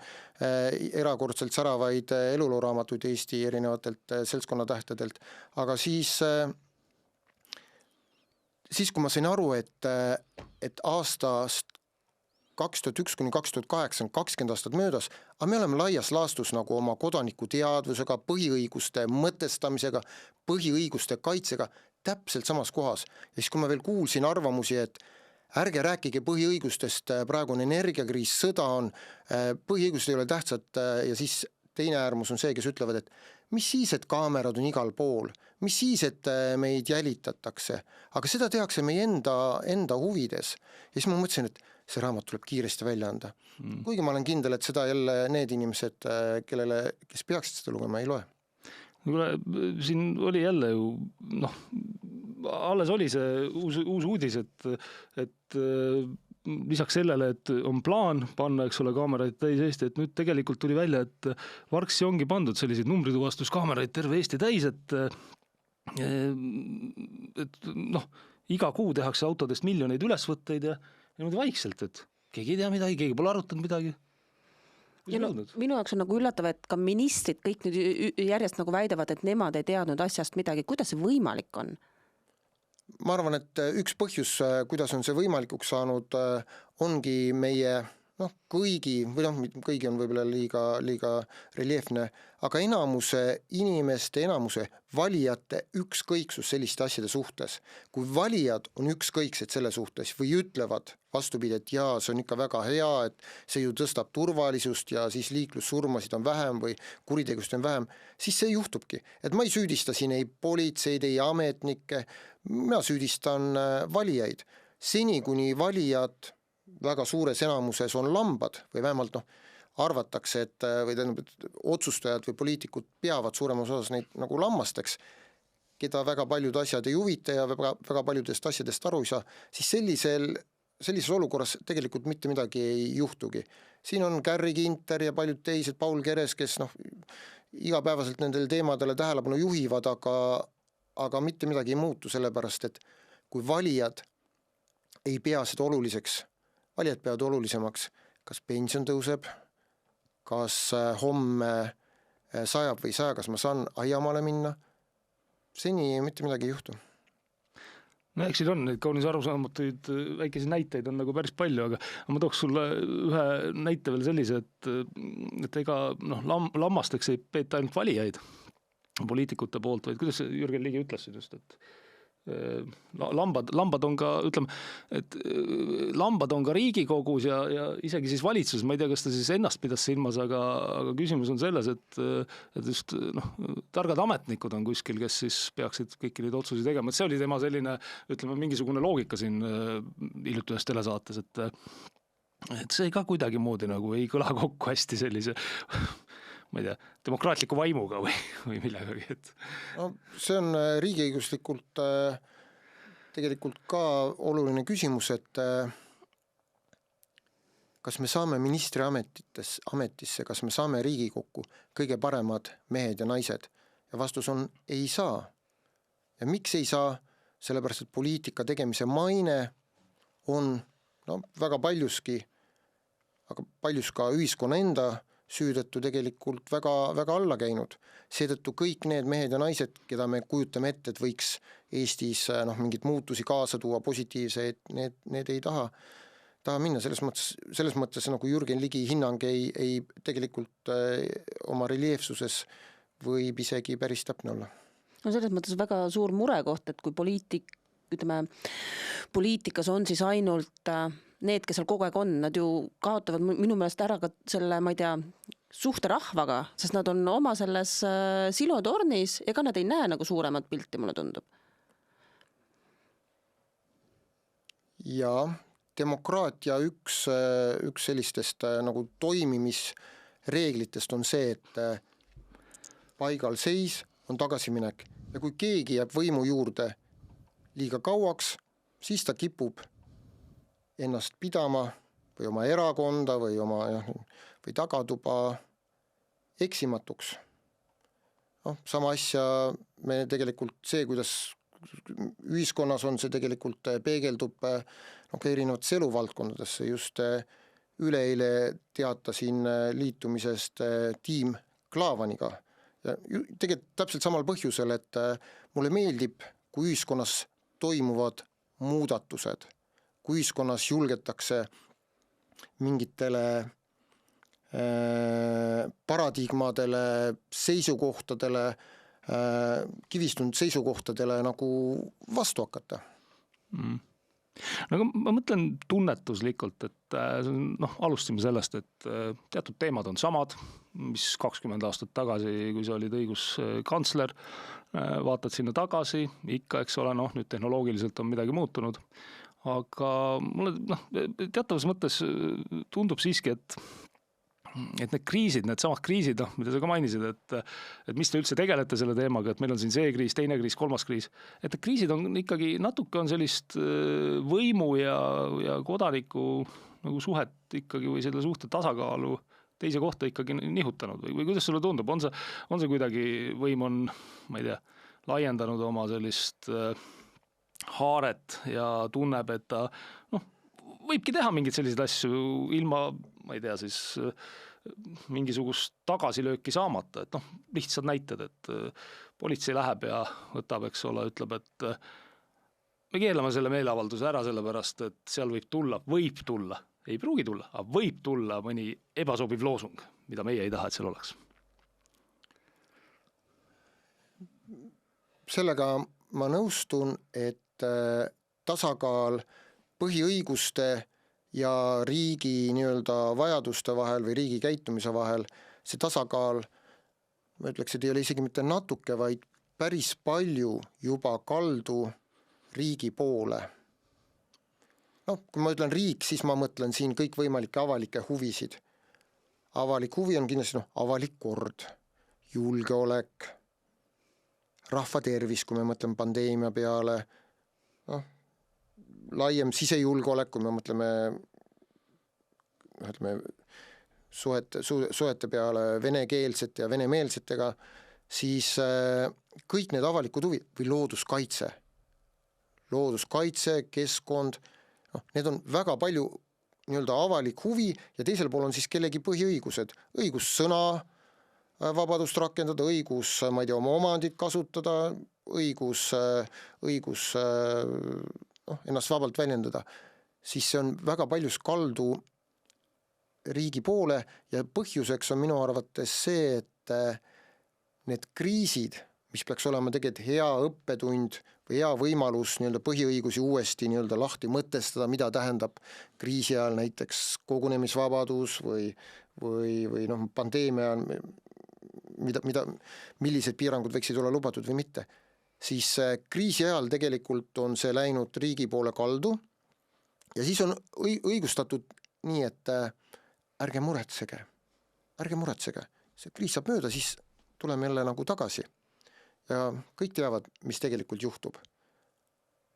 erakordselt säravaid elulooraamatuid Eesti erinevatelt seltskonnatähtedelt. Aga siis kui ma sain aru, et aastast 2001-2008 on 20 aastat möödas, aga me oleme laias laastus nagu oma kodaniku teadvusega, põhiõiguste mõtestamisega, põhiõiguste kaitsega täpselt samas kohas. Ja siis kui ma veel kuulsin arvamusi, et ärge rääkige põhiõigustest, praegu on energiakriis, sõda on, põhiõigused ei ole tähtsad ja siis teine äärmus on see, kes ütlevad, et mis siis, et kaamerad on igal pool, mis siis, et meid jälitatakse, aga seda tehakse meie enda huvides. Ja siis ma mõtlesin, et see raamat tuleb kiiresti välja anda. Kuigi ma olen kindel, et seda jälle need inimesed, kes peaksid seda lugema, ei loe. Siin oli jälle ju, alles oli see uus uudis, et lisaks sellele, et on plaan panna, eks ole, kaameraid täis Eesti, et nüüd tegelikult tuli välja, et varsti ongi pandud selliseid numbrituvastuskaameraid terve Eesti täis, et iga kuu tehakse autodest miljoneid ülesvõtteid ja niimoodi vaikselt, et keegi ei tea midagi, keegi pole arutanud midagi. Ja minu jaoks on nagu üllatav, et ka ministrid kõik nüüd järjest nagu väidavad, et nemad ei teadnud asjast midagi. Kuidas see võimalik on? Ma arvan, et üks põhjus, kuidas on see võimalikuks saanud, ongi meie kõigi, või kõigi on võib-olla liiga reljeefne, aga enamuse inimeste, enamuse valijate ükskõiksus selliste asjade suhtes. Kui valijad on ükskõiksed selle suhtes või ütlevad vastupidi, et jaa, see on ikka väga hea, et see ju tõstab turvalisust ja siis liiklussurmasid on vähem või kuritegust on vähem, siis see juhtubki. Et ma ei süüdista siin ei politseid, ei ametnikke, mina süüdistan valijaid. Seni, kuni valijad väga suures enamuses on lambad või vähemalt arvatakse, et otsustajad või poliitikud peavad suuremas osas neid nagu lammasteks, keda väga paljud asjad ei huvita ja väga paljudest asjadest aru ei saa, siis sellises olukorras tegelikult mitte midagi ei juhtugi. Siin on Carri Ginter ja paljud teised, Paul Keres, kes igapäevaselt nendel teemadele tähelepanu juhivad, aga mitte midagi ei muutu, sellepärast et kui valijad ei pea seda oluliseks, valijad peavad olulisemaks, kas pension tõuseb, kas homme sajab või saja, kas ma saan aiamaale minna, seni mitte midagi ei juhtu. Eks siin on neid kaunis arusaamatuid väikesi näiteid on nagu päris palju, aga ma tooks sulle ühe näite veel sellise, et ega lammasteks ei peeta ainult valijaid poliitikute poolt, vaid kuidas Jürgen Ligi ütles siin just, et lambad on ka, ütleme, et lambad on ka Riigikogus ja isegi siis valitsuses, ma ei tea, kas ta siis ennast pidas silmas, aga küsimus on selles, et just targad ametnikud on kuskil, kes siis peaksid kõiki neid otsusi tegema, et see oli tema selline, ütleme, mingisugune loogika siin hiljuti ühes telesaates, et see ka kuidagi moodi nagu ei kõla kokku hästi sellise ma ei tea, demokraatliku vaimuga või millegagi, et see on riigiõiguslikult tegelikult ka oluline küsimus, et kas me saame ministri ametisse, kas me saame Riigikokku kõige paremad mehed ja naised ja vastus on ei saa. Ja miks ei saa? Sellepärast, et poliitika tegemise maine on väga paljuski, aga paljus ka ühiskonna enda süüdettu tegelikult väga, väga alla käinud. Seetõttu kõik need mehed ja naised, keda me kujutame ette, et võiks Eestis mingit muutusi kaasa tuua, positiivseid, need ei taha minna. Selles mõttes nagu Jürgen Ligi hinnang ei tegelikult oma reljeefsuses võib isegi päris täpne olla. No selles mõttes väga suur murekoht, et kui poliitikas on siis ainult need, kes seal kogu aeg on, nad ju kaotavad minu meelest ära ka selle, ma ei tea, suhte rahvaga, sest nad on oma selles silotornis, ega nad ei näe nagu suuremat pilti, mulle tundub. Ja demokraatia üks sellistest nagu toimimisreeglitest on see, et paigal seis on tagasiminek ja kui keegi jääb võimu juurde liiga kauaks, siis ta kipub ennast pidama või oma erakonda või tagatuba eksimatuks. Sama asja me tegelikult see, kuidas ühiskonnas on, see tegelikult peegeldub erinevates eluvaldkondadesse. Just üleeile teatasin liitumisest tiim Klaavaniga. Ja tegelikult täpselt samal põhjusel, et mulle meeldib, kui ühiskonnas toimuvad muudatused, kui ühiskonnas julgetakse mingitele paradigmadele, seisukohtadele, kivistunud seisukohtadele nagu vastu hakata. Aga ma mõtlen tunnetuslikult, et alustame sellest, et teatud teemad on samad, mis 20 aastat tagasi, kui sa olid õiguskantsler, vaatad sinna tagasi, ikka, eks ole, nüüd tehnoloogiliselt on midagi muutunud, aga mulle teatavas mõttes tundub siiski, et need kriisid, need samad kriisid, mida sa ka mainisid, et mis te üldse tegelete selle teemaga, et meil on siin see kriis, teine kriis, kolmas kriis, et need kriisid on ikkagi natuke on sellist võimu ja kodaniku nagu suhet ikkagi või selle suhte tasakaalu teise kohta ikkagi nihutanud või kuidas sulle tundub, on see kuidagi võim on, ma ei tea, laiendanud oma sellist haaret ja tunneb, et ta võibki teha mingeid selliseid asju ilma, ma ei tea, siis mingisugust tagasilööki saamata, et lihtsad näited, et politsei läheb ja võtab, eks ole, ütleb, et me keelame selle meeleavalduse ära sellepärast, et seal võib tulla, ei pruugi tulla, aga võib tulla mõni ebasobiv loosung, mida meie ei taha, et seal oleks. Sellega ma nõustun, et tasakaal põhiõiguste ja riigi nii-öelda vajaduste vahel või riigi käitumise vahel, see tasakaal, ma ütleks, et ei ole isegi mitte natuke, vaid päris palju juba kaldu riigi poole. Kui ma ütlen riik, siis ma mõtlen siin kõikvõimalikke avalikke huvisid. Avalik huvi on kindlasti avalik kord, julgeolek, rahva tervis, kui me mõtleme pandeemia peale, laiem sisejulgeolek, kui me mõtleme suhete peale venekeelset ja venemeelsetega, siis kõik need avalikud huvid või looduskaitse, keskkond, need on väga palju nii-öelda avalik huvi ja teisel pool on siis kellegi põhiõigused, õigus sõna vabadust rakendada, õigus, ma ei tea, oma omandit kasutada, õigus ennast vabalt väljendada, siis see on väga paljus kaldu riigi poole ja põhjuseks on minu arvates see, et need kriisid, mis peaks olema tegelikult hea õppetund või hea võimalus nii-öelda põhiõigusi uuesti nii-öelda lahti mõtestada, mida tähendab kriisi ajal näiteks kogunemisvabadus või pandeemia ajal, millised piirangud võiksid olla lubatud või mitte, siis kriisi ajal tegelikult on see läinud riigi poole kaldu ja siis on õigustatud nii, et ärge muretsege, see kriis saab mööda, siis tuleme jälle nagu tagasi. Ja kõik teavad, mis tegelikult juhtub.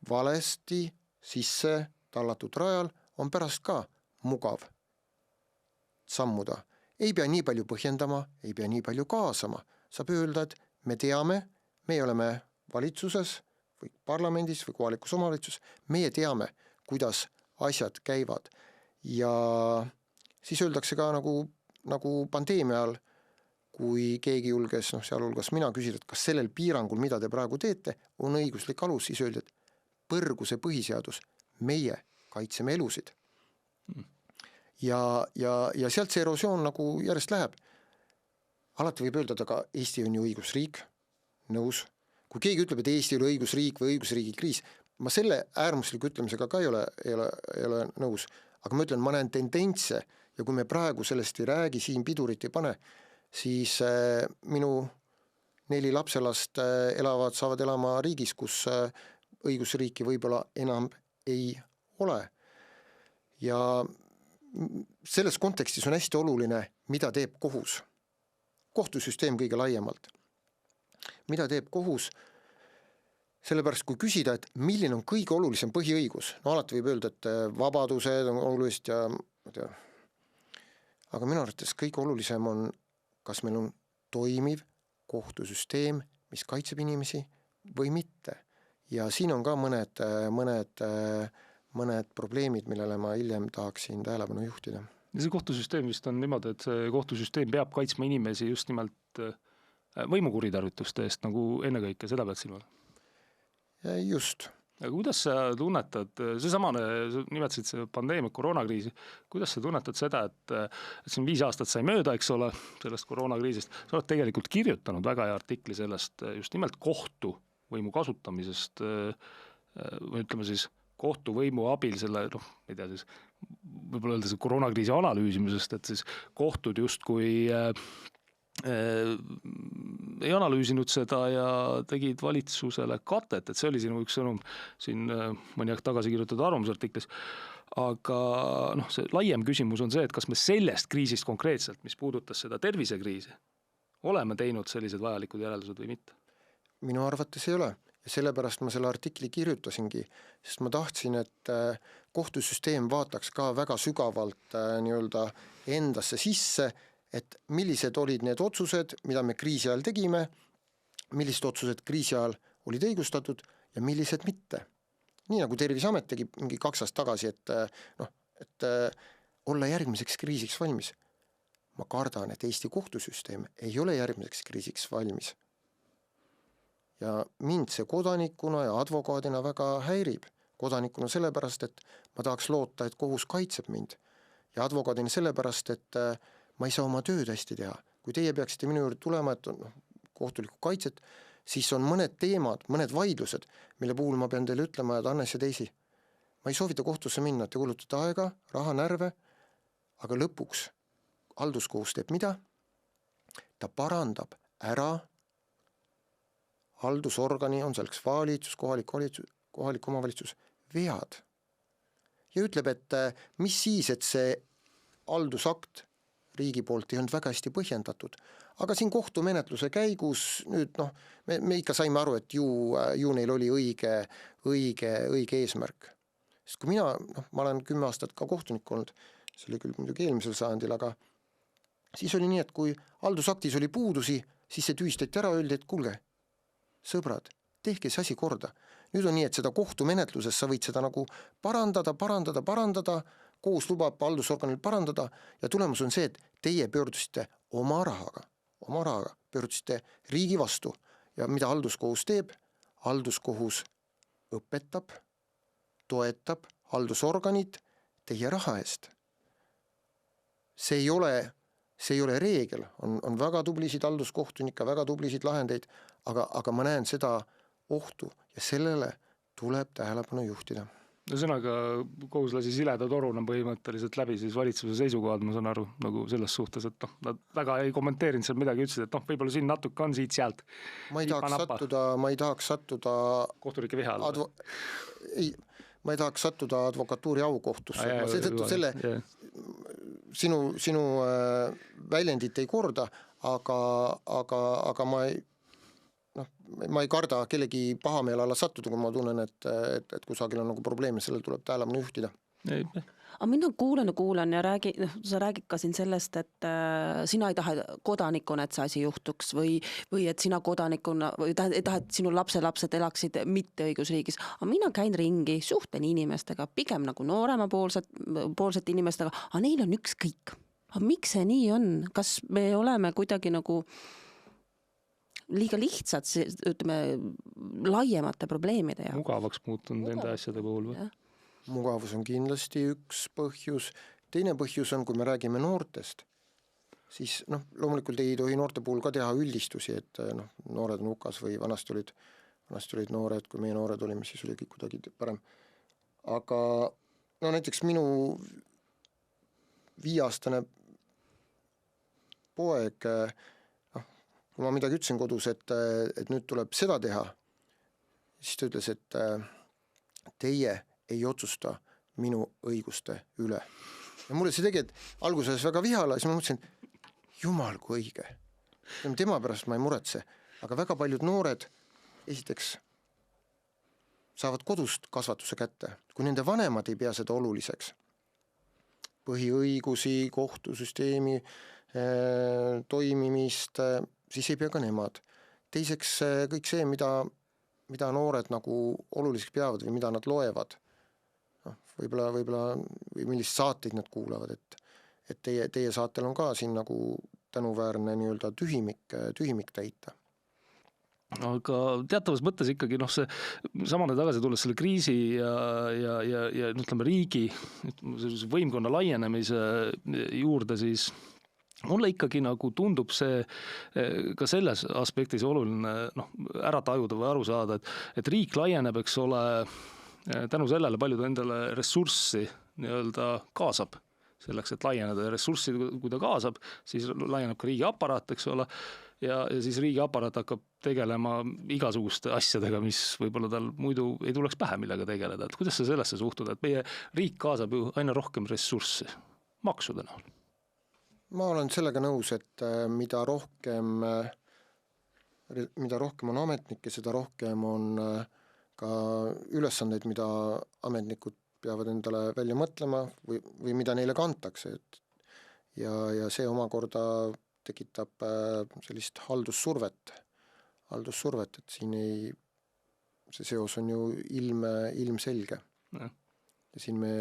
Valesti sisse tallatud rajal on pärast ka mugav sammuda. Ei pea nii palju põhjendama, ei pea nii palju kaasama. Saab öelda, et me teame, me oleme valitsuses või parlamendis või kohalikus omavalitsus, meie teame, kuidas asjad käivad ja siis öeldakse ka nagu pandeemia ajal, kui keegi julges, sealhulgas mina küsida, et kas sellel piirangul, mida te praegu teete, on õiguslik alus, siis öeldi, et põrgu see põhiseadus, meie kaitseme elusid. Ja sealt see erosioon nagu järjest läheb. Alati võib öelda, aga Eesti on ju õigusriik, nõus. Kui keegi ütleb, et Eesti oli õigusriik või õigusriigi kriis, ma selle äärmusliku ütlemisega ka ei ole nõus, aga ma ütlen, ma näen tendentse ja kui me praegu sellest ei räägi, siin pidurit ei pane, siis minu 4 lapselast saavad elama riigis, kus õigusriiki võib-olla enam ei ole. Ja selles kontekstis on hästi oluline, mida teeb kohus. Kohtusüsteem kõige laiemalt. Mida teeb kohus? Sellepärast, kui küsida, et milline on kõige olulisem põhiõigus, alati võib öelda, et vabadused on olulised ja aga minu arvates kõige olulisem on, kas meil on toimiv kohtusüsteem, mis kaitseb inimesi või mitte. Ja siin on ka mõned probleemid, millele ma hiljem tahaksin tähelepanu juhtida. Ja see kohtusüsteem vist on niimoodi, et see kohtusüsteem peab kaitsma inimesi just nimelt võimukuritarvituste eest, nagu ennekõike, seda pead silmas? Just. Aga kuidas sa tunnetad, seesamane, nimetasid see pandeemia, koroonakriisi, kuidas sa tunnetad seda, et siin 5 aastat sai mööda, eks ole, sellest koroonakriisist, sa oled tegelikult kirjutanud väga hea artikli sellest just nimelt kohtuvõimu kasutamisest, või ütleme siis kohtuvõimu abil selle, ei tea siis, võib-olla öelda see koroonakriisi analüüsimisest, et siis kohtud justkui ei analüüsinud seda ja tegid valitsusele katet, et see oli sinu üks sõnum siin mõni aeg tagasi kirjutatud arvamusartiklis. Aga see laiem küsimus on see, et kas me sellest kriisist konkreetselt, mis puudutas seda tervisekriisi, oleme teinud sellised vajalikud järeldused või mitte? Minu arvates ei ole ja sellepärast ma selle artikli kirjutasingi, sest ma tahtsin, et kohtusüsteem vaataks ka väga sügavalt nii-öelda endasse sisse, et millised olid need otsused, mida me kriisi ajal tegime, millised otsused kriisi ajal olid õigustatud ja millised mitte. Nii nagu Terviseamet tegi mingi 2 aastat tagasi, et olla järgmiseks kriisiks valmis. Ma kardan, et Eesti kohtusüsteem ei ole järgmiseks kriisiks valmis. Ja mind see kodanikuna ja advokaadina väga häirib. Kodanikuna sellepärast, et ma tahaks loota, et kohus kaitseb mind. Ja advokaadina sellepärast, et ma ei saa oma tööd hästi teha. Kui teie peaksite minu juurde tulema, et kohtulikku kaitset, siis on mõned teemad, mõned vaidlused, mille puhul ma pean teile ütlema, et Annes ja teisi. Ma ei soovita kohtusse minna, te kulutate aega, raha, närve, aga lõpuks halduskohus teeb mida? Ta parandab ära haldusorgani, on selleks valitsus, kohalik omavalitsus, vead. Ja ütleb, et mis siis, et see haldusakt riigi poolt ei olnud väga hästi põhjendatud. Aga siin kohtumenetluse käigus nüüd me ikka saime aru, et ju neil oli õige eesmärk. Sest kui ma olen 10 aastat ka kohtunik olnud, see oli küll muidugi eelmisel sajandil, aga siis oli nii, et kui haldusaktis oli puudusi, siis see tühistati ära, öeldi, et kuulge, sõbrad, tehke see asi korda. Nüüd on nii, et seda kohtumenetluses sa võid seda nagu parandada, koos lubab haldusorganil parandada ja tulemus on see, et teie pöördusite oma rahaga, pöördusite riigi vastu ja mida halduskohus teeb? Halduskohus õpetab, toetab haldusorganit teie raha eest. See ei ole reegel, on väga tublisid halduskohtunikke, väga tublisid lahendeid, aga ma näen seda ohtu ja sellele tuleb tähelepanu juhtida. Ühesõnaga, kohus lasi sileda toruna põhimõtteliselt läbi siis valitsuse seisukohad, ma saan aru, nagu selles suhtes, et nad väga ei kommenteerinud seal midagi, ütlesid, et võib-olla siin natuke on siit sealt. Ma ei tahaks sattuda kohtunike viha alla. Ma ei tahaks sattuda advokatuuri aukohtusse. Ma seetõttu selle sinu väljendit ei korda, aga ma ei karda kellegi pahameel alla sattuda, kui ma tunnen, et kusagil on nagu probleem ja sellel tuleb tähelepanu juhtida. Aga mina kuulan ja sa räägid ka siin sellest, et sina ei taha kodanikuna, et see asi juhtuks või et sina kodanikuna või ei taha, et sinu lapselapsed elaksid mitte õigusriigis. Aga mina käin ringi, suhtlen inimestega, pigem nagu nooremapoolsete inimestega, aga neil on ükskõik. Aga miks see nii on? Kas me oleme kuidagi nagu liiga lihtsad, ütleme, laiemate probleemide jaoks? Mugavaks muutunud nende asjade puhul või? Mugavus on kindlasti üks põhjus. Teine põhjus on, kui me räägime noortest, siis loomulikult ei tohi noorte puhul ka teha üldistusi, et noored on hukas või vanasti olid noored, kui meie noored olime, siis oli kõik kuidagi parem. Aga näiteks minu 5-aastane poeg, kui ma midagi ütlesin kodus, et nüüd tuleb seda teha, siis ta ütles, et teie ei otsusta minu õiguste üle. Ja mulle see tegi, et alguses väga vihale, siis ma mõtlesin, jumal kui õige. Tema pärast ma ei muretse, aga väga paljud noored esiteks saavad kodust kasvatuse kätte, kui nende vanemad ei pea seda oluliseks. Põhiõigusi, kohtusüsteemi toimimist, siis ei pea ka nemad. Teiseks kõik see, mida noored nagu oluliseks peavad või mida nad loevad. Võib-olla või millist saateid nad kuulavad, et teie saatel on ka siin nagu tänuväärne nii-öelda tühimik täita. Aga teatavas mõttes ikkagi see samane tagasi tulles selle kriisi ja ütleme riigi võimkonna laienemise juurde, siis mulle ikkagi nagu tundub see ka selles aspektis oluline ära tajuda või aru saada, et riik laieneb, eks ole, tänu sellele paljud endale ressurssi nii-öelda kaasab selleks, et laieneda ressurssi, kui ta kaasab, siis laieneb ka riigiaparaat, eks ole, ja siis riigiaparaat hakkab tegelema igasuguste asjadega, mis võib-olla tal muidu ei tuleks pähe, millega tegeleda. Et kuidas sa sellesse suhtud, et meie riik kaasab ju aina rohkem ressurssi maksude näol? Ma olen sellega nõus, et mida rohkem on ametnikke, seda rohkem on ka ülesandeid, mida ametnikud peavad endale välja mõtlema või mida neile kantakse. Ja see omakorda tekitab sellist haldussurvet, et siin see seos on ju ilmselge. Ja siin me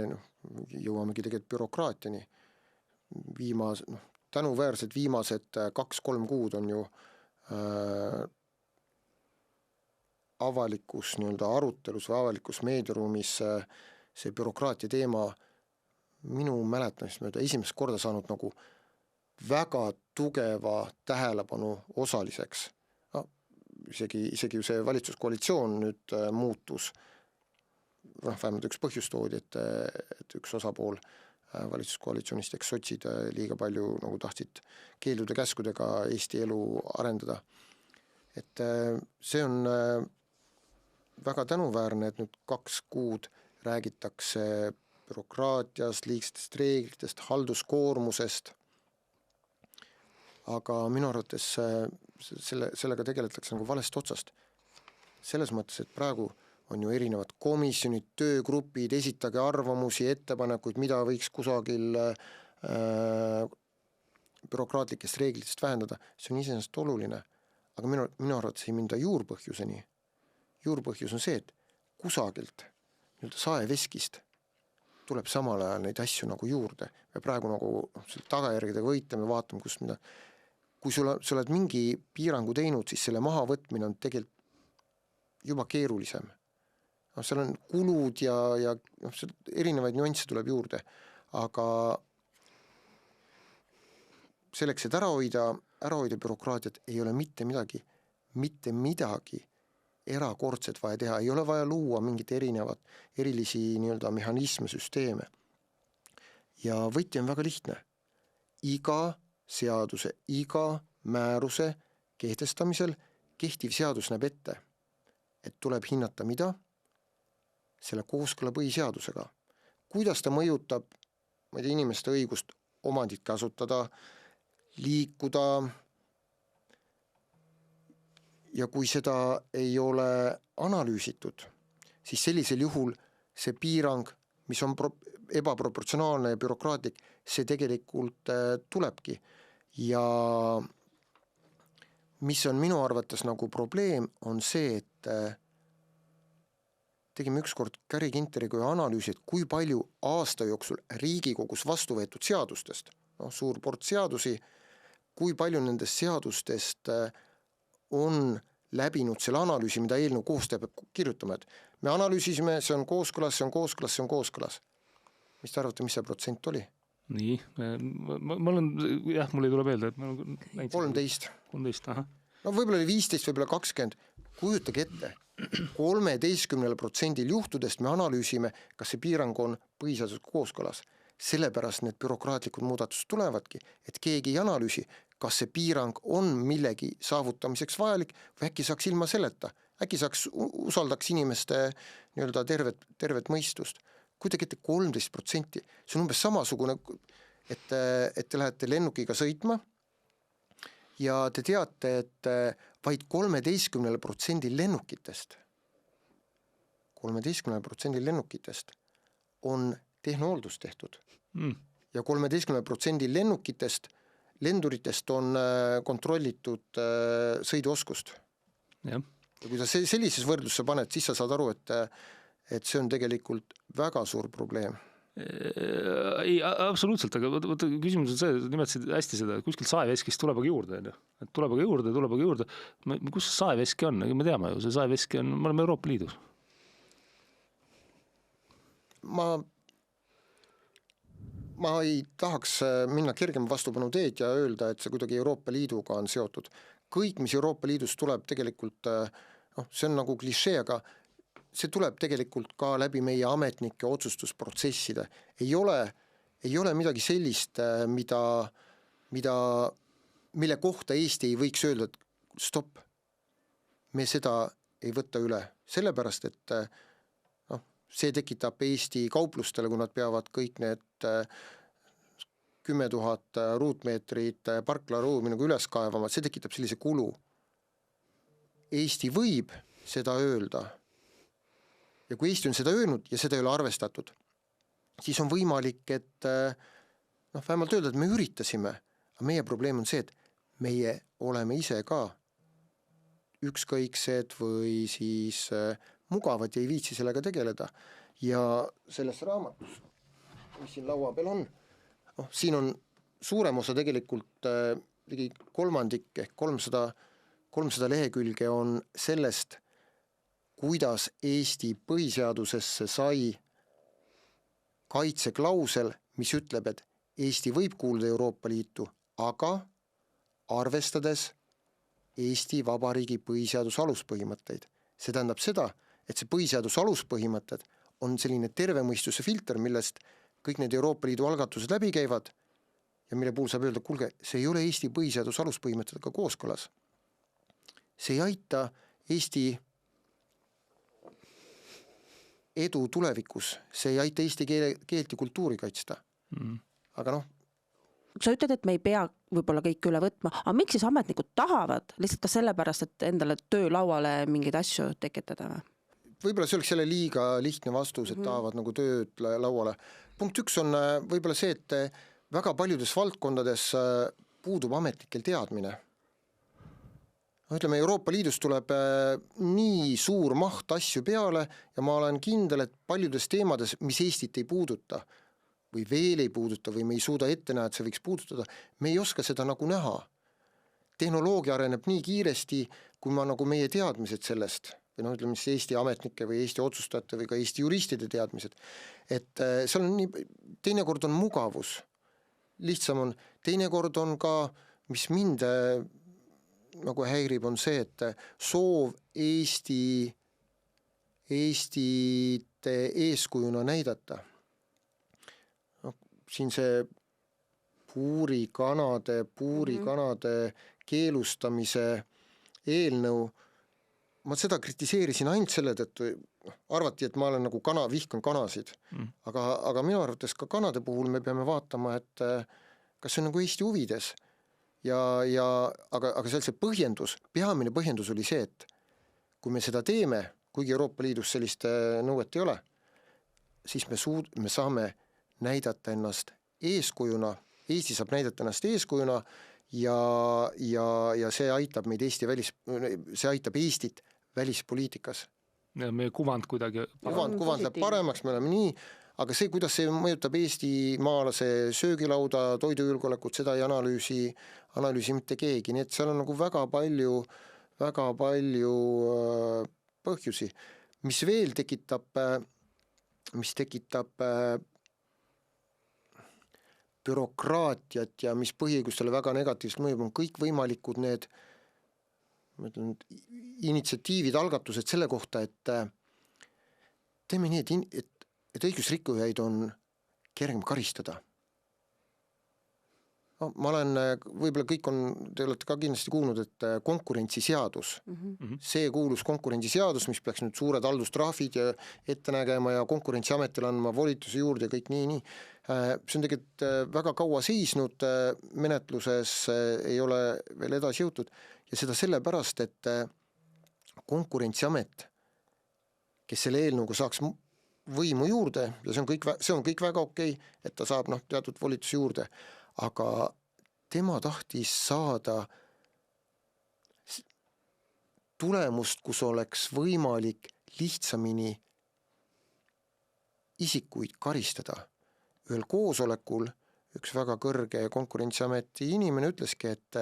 jõuamegi tegelikult bürokraatiani. Tänuväärsed viimased 2-3 kuud on ju avalikus arutelus või avalikus meediaruumis see bürokraatia teema minu mäletamist mööda esimest korda saanud nagu väga tugeva tähelepanu osaliseks. Isegi ju see valitsuskoalitsioon nüüd muutus. Vähemalt üks põhjus toodi, et üks osapool valitsuskoalitsioonist ehk sotsid liiga palju nagu tahtsid keeldude käskudega Eesti elu arendada. Et see on väga tänuväärne, et nüüd 2 kuud räägitakse bürokraatiast, liigsetest reeglitest, halduskoormusest, aga minu arvates sellega tegeletakse nagu valest otsast. Selles mõttes, et praegu on ju erinevad komisjonid, töögrupid, esitage arvamusi, ettepanekuid, mida võiks kusagil bürokraatlikest reeglitest vähendada. See on iseenesest oluline, aga minu arvates ei minda juurpõhjuseni. Juurpõhjus on see, et kusagilt saeveskist tuleb samal ajal neid asju nagu juurde. Me praegu nagu tagajärgedega võitleme, vaatame, kus mida. Kui sa oled mingi piirangu teinud, siis selle mahavõtmine on tegelikult juba keerulisem. Seal on kulud ja erinevaid nüansse tuleb juurde, aga selleks, et ära hoida bürokraatiat, ei ole mitte midagi erakordset vaja teha, ei ole vaja luua mingit erilisi mehhanisme, süsteeme. Ja võti on väga lihtne. Iga seaduse, iga määruse kehtestamisel kehtiv seadus näeb ette, et tuleb hinnata mida? Selle kooskõla põhiseadusega. Kuidas ta mõjutab inimeste õigust omandit kasutada, liikuda, ja kui seda ei ole analüüsitud, siis sellisel juhul see piirang, mis on ebaproportsionaalne ja bürokraatlik, see tegelikult tulebki. Ja mis on minu arvates nagu probleem, on see, et tegime ükskord Käri Kinteriga analüüsid, kui palju aasta jooksul Riigikogus vastu võetud seadustest, suur port seadusi, kui palju nendest seadustest on läbinud selle analüüsi, mida eelnõu koostaja peab kirjutama, et me analüüsisime, see on kooskõlas. Mis te arvate, mis see protsent oli? Nii, mul ei tule meelde, et ma 13. Aha. No võib-olla oli 15, võib-olla 20. Kujutage ette, 13% juhtudest me analüüsime, kas see piirang on põhiseadusega kooskõlas. Sellepärast need bürokraatlikud muudatused tulevadki, et keegi ei analüüsi, kas see piirang on millegi saavutamiseks vajalik või äkki saaks ilma selleta. Äkki usaldaks inimeste tervet mõistust. Kui tegite 13%, see on umbes samasugune, et te lähete lennukiga sõitma ja te teate, et vaid 13% lennukitest on tehnooldus tehtud. Ja 13% lenduritest on kontrollitud sõiduoskust. Ja kui sa sellises võrdlusse paned, siis sa saad aru, et see on tegelikult väga suur probleem. Ei, absoluutselt, aga küsimus on see, nimetasid hästi seda, kuskilt saeveskist tuleb aga juurde. Tuleb aga juurde. Kus see saeveski on? Me teame ju, see saeveski on, me oleme Euroopa Liidus. Ma ei tahaks minna kergema vastupanu teed ja öelda, et see kuidagi Euroopa Liiduga on seotud. Kõik, mis Euroopa Liidus tuleb tegelikult, see on nagu klišee, aga see tuleb tegelikult ka läbi meie ametnike otsustusprotsesside. Ei ole ei ole midagi sellist, mille kohta Eesti ei võiks öelda, et stopp, me seda ei võta üle, sellepärast et see tekitab Eesti kauplustele, kui nad peavad kõik need 10 000 ruutmeetrit parklaruumi nagu üles kaevama, see tekitab sellise kulu. Eesti võib seda öelda ja kui Eesti on seda öelnud ja seda ei ole arvestatud, siis on võimalik, et vähemalt öelda, et me üritasime, aga meie probleem on see, et meie oleme ise ka ükskõiksed või siis mugavad ja ei viitsi sellega tegeleda. Ja selles raamatus, mis siin laua peal on, siin on suurem osa tegelikult ligi kolmandik ehk 300 lehekülge on sellest, kuidas Eesti põhiseadusesse sai kaitseklausel, mis ütleb, et Eesti võib kuuluda Euroopa Liitu, aga arvestades Eesti Vabariigi põhiseaduse aluspõhimõtteid. See tähendab seda, et see põhiseaduse aluspõhimõtted on selline tervemõistuse filter, millest kõik need Euroopa Liidu algatused läbi käivad ja mille puhul saab öelda, kuulge, see ei ole Eesti põhiseaduse aluspõhimõttedega kooskõlas. See ei aita Eesti edu tulevikus, see ei aita eesti keelt ja kultuuri kaitsta. Aga sa ütled, et me ei pea võib-olla kõik üle võtma, aga miks siis ametnikud tahavad? Lihtsalt ka sellepärast, et endale töölauale mingeid asju tekitada või? Võib-olla see oleks selle liiga lihtne vastus, et tahavad nagu tööd lauale. Punkt 1 on võib-olla see, et väga paljudes valdkondades puudub ametnikel teadmine. Ütleme, Euroopa Liidus tuleb nii suur maht asju peale ja ma olen kindel, et paljudes teemades, mis Eestit ei puuduta või veel ei puuduta või me ei suuda ette näha, et see võiks puudutada, me ei oska seda nagu näha. Tehnoloogia areneb nii kiiresti, kui nagu meie teadmised sellest, või ütleme siis Eesti ametnike või Eesti otsustajate või ka Eesti juristide teadmised, et seal on nii, teinekord on mugavus, lihtsam on, teinekord on ka, mis mind nagu häirib, on see, et soov Eestit eeskujuna näidata. Siin see puurikanade keelustamise eelnõu, ma seda kritiseerisin ainult selle tõttu, arvati, et ma olen nagu vihkan kanasid, aga minu arvates ka kanade puhul me peame vaatama, et kas see on nagu Eesti huvides. Aga seal see põhjendus, peamine põhjendus oli see, et kui me seda teeme, kuigi Euroopa Liidus sellist nõuet ei ole, siis me saame näidata ennast eeskujuna, Eesti saab näidata ennast eeskujuna ja see aitab meid see aitab Eestit välispoliitikas. Ja meie kuvand kuidagi kuvand läheb paremaks, me oleme nii, aga see, kuidas see mõjutab Eesti maalase söögilauda, toidujulgeolekut, seda ei analüüsi mitte keegi, nii et seal on nagu väga palju põhjusi, mis veel tekitab bürokraatiat ja mis põhiõigustele väga negatiivselt mõjub, on kõik võimalikud need initsiatiivid, algatused selle kohta, et teeme nii, et õigusrikkujaid on kergem karistada. Ma olen, võib-olla te olete ka kindlasti kuulnud, et konkurentsiseadus, see kuulus konkurentsiseadus, mis peaks nüüd suured haldustrahvid ja ette nägema ja Konkurentsiametile andma volitusi juurde ja kõik nii. See on tegelikult väga kaua seisnud, menetluses ei ole veel edasi jõutud ja seda sellepärast, et Konkurentsiamet, kes selle eelnõuga saaks võimu juurde ja see on kõik väga okei, et ta saab teatud volitusi juurde, aga tema tahtis saada tulemust, kus oleks võimalik lihtsamini isikuid karistada. Ühel koosolekul üks väga kõrge Konkurentsiameti inimene ütleski, et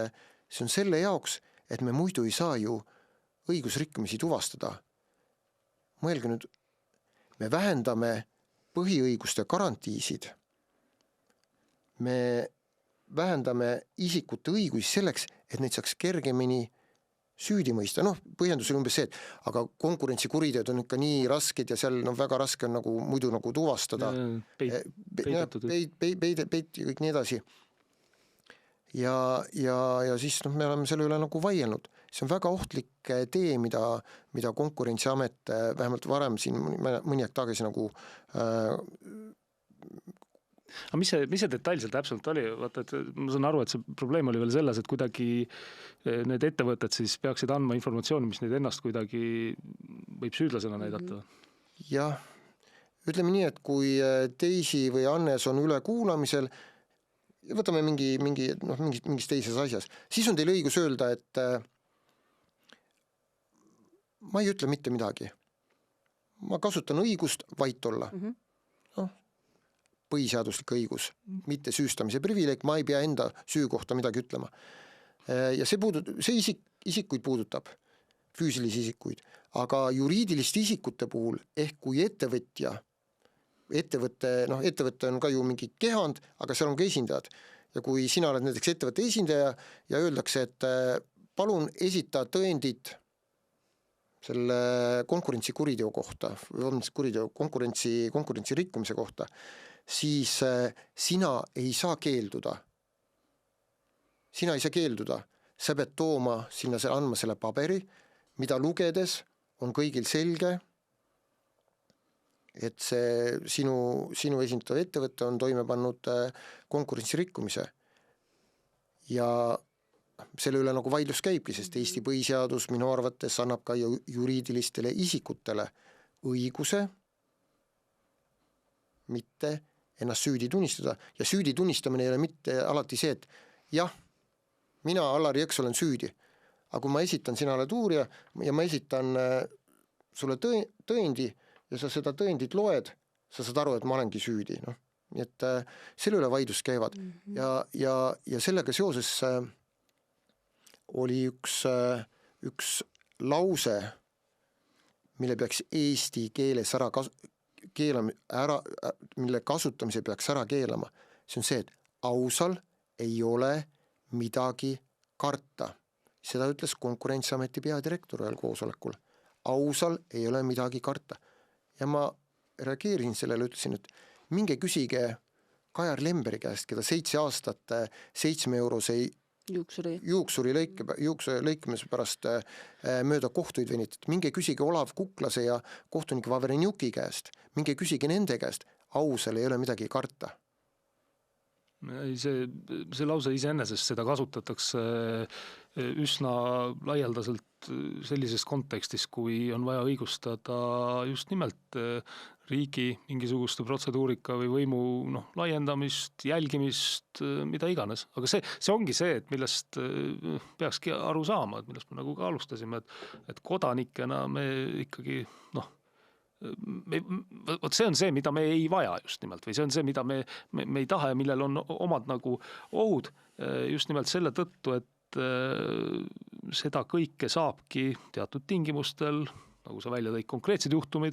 see on selle jaoks, et me muidu ei saa ju õigusrikkumisi tuvastada. Mõelge nüüd, me vähendame põhiõiguste garantiisid, me vähendame isikute õigusi selleks, et neid saaks kergemini süüdi mõista, noh, põhjendus oli umbes see, et aga konkurentsikuriteod on ikka nii rasked ja seal väga raske on nagu muidu nagu tuvastada. Peidetud. Peit ja kõik nii edasi. Ja siis me oleme selle üle nagu vaielnud. See on väga ohtlik tee, mida Konkurentsiamet vähemalt varem siin mõni aeg tagasi nagu aga mis see detail seal täpselt oli? Vaata, et ma saan aru, et see probleem oli veel selles, et kuidagi need ettevõtted siis peaksid andma informatsiooni, mis neid ennast kuidagi võib süüdlasena näidata. Jah, ütleme nii, et kui Daisy või Annes on üle kuulamisel, võtame mingis teises asjas, siis on teil õigus öelda, et ma ei ütle mitte midagi. Ma kasutan õigust vait olla. Põhiseaduslik õigus, mitte süüstamise privileeg, ma ei pea enda süü kohta midagi ütlema. Ja see isikuid puudutab, füüsilisi isikuid, aga juriidiliste isikute puhul, ehk kui ettevõte on ka ju mingi kehand, aga seal on ka esindajad. Ja kui sina oled näiteks ettevõtte esindaja ja öeldakse, et palun esita tõendid selle konkurentsikuriteo kohta, konkurentsi rikkumise kohta, siis sina ei saa keelduda. Sa pead tooma sinna andma selle paberi, mida lugedes on kõigil selge, et see sinu esindav ettevõte on toime pannud konkurentsirikkumise. Ja selle üle nagu vaidlus käibki, sest Eesti põhiseadus minu arvates annab ka juriidilistele isikutele õiguse mitte ennast süüdi tunnistada. Ja süüdi tunnistamine ei ole mitte alati see, et jah, mina, Allar Jõks, olen süüdi. Aga kui ma esitan, sina oled uurija ja ma esitan sulle tõendi ja sa seda tõendit loed, sa saad aru, et ma olengi süüdi. No. Nii et selle üle vaidlus käivad. Ja sellega seoses oli üks lause, mille peaks eesti keeles mille kasutamise peaks ära keelama. See on see, et ausal ei ole midagi karta. Seda ütles Konkurentsiameti peadirektor ühel koosolekul. Ausal ei ole midagi karta. Ja ma reageerisin sellele, ütlesin, et minge küsige Kajar Lemberi käest, keda 7 aastat 7 eurose juuksuri lõikamise pärast mööda kohtuid venitad. Minge küsige Olav Kuklase ja kohtunik Vavrenjuki käest. Minge küsige nende käest. Ausal ei ole midagi karta. See lause iseenesest seda kasutatakse üsna laialdaselt sellises kontekstis, kui on vaja õigustada just nimelt riigi mingisugust protseduurika või võimu laiendamist, jälgimist, mida iganes. Aga see ongi see, et millest peakski aru saama, et millest me nagu ka alustasime, et kodanikena me ikkagi see on see, mida me ei vaja just nimelt või see on see, mida me ei taha ja millel on omad nagu ohud just nimelt selle tõttu, et seda kõike saabki teatud tingimustel, nagu sa välja tõid konkreetsed juhtumid,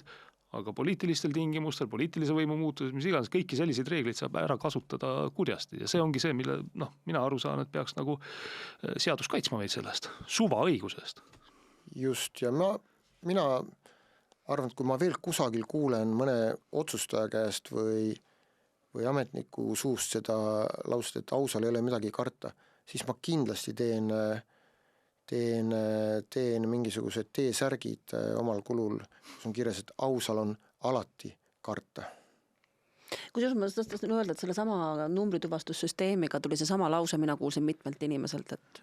aga poliitilistel tingimustel, poliitilise võimu muutuses, mis iganes, kõiki selliseid reegleid saab ära kasutada kurjasti ja see ongi see, mille mina aru saan, et peaks nagu seadus kaitsma meid sellest, suvaõigusest. Just, ja mina arvan, et kui ma veel kusagil kuulen mõne otsustaja käest või ametniku suust seda lausest, et ausal ei ole midagi karta, siis ma kindlasti teen mingisugused T-särgid omal kulul, kus on kirjas, et ausal on alati karta. Kusjuures ma tahtsin öelda, et selle sama numbrituvastussüsteemiga tuli see sama lause, mina kuulsin mitmelt inimeselt, et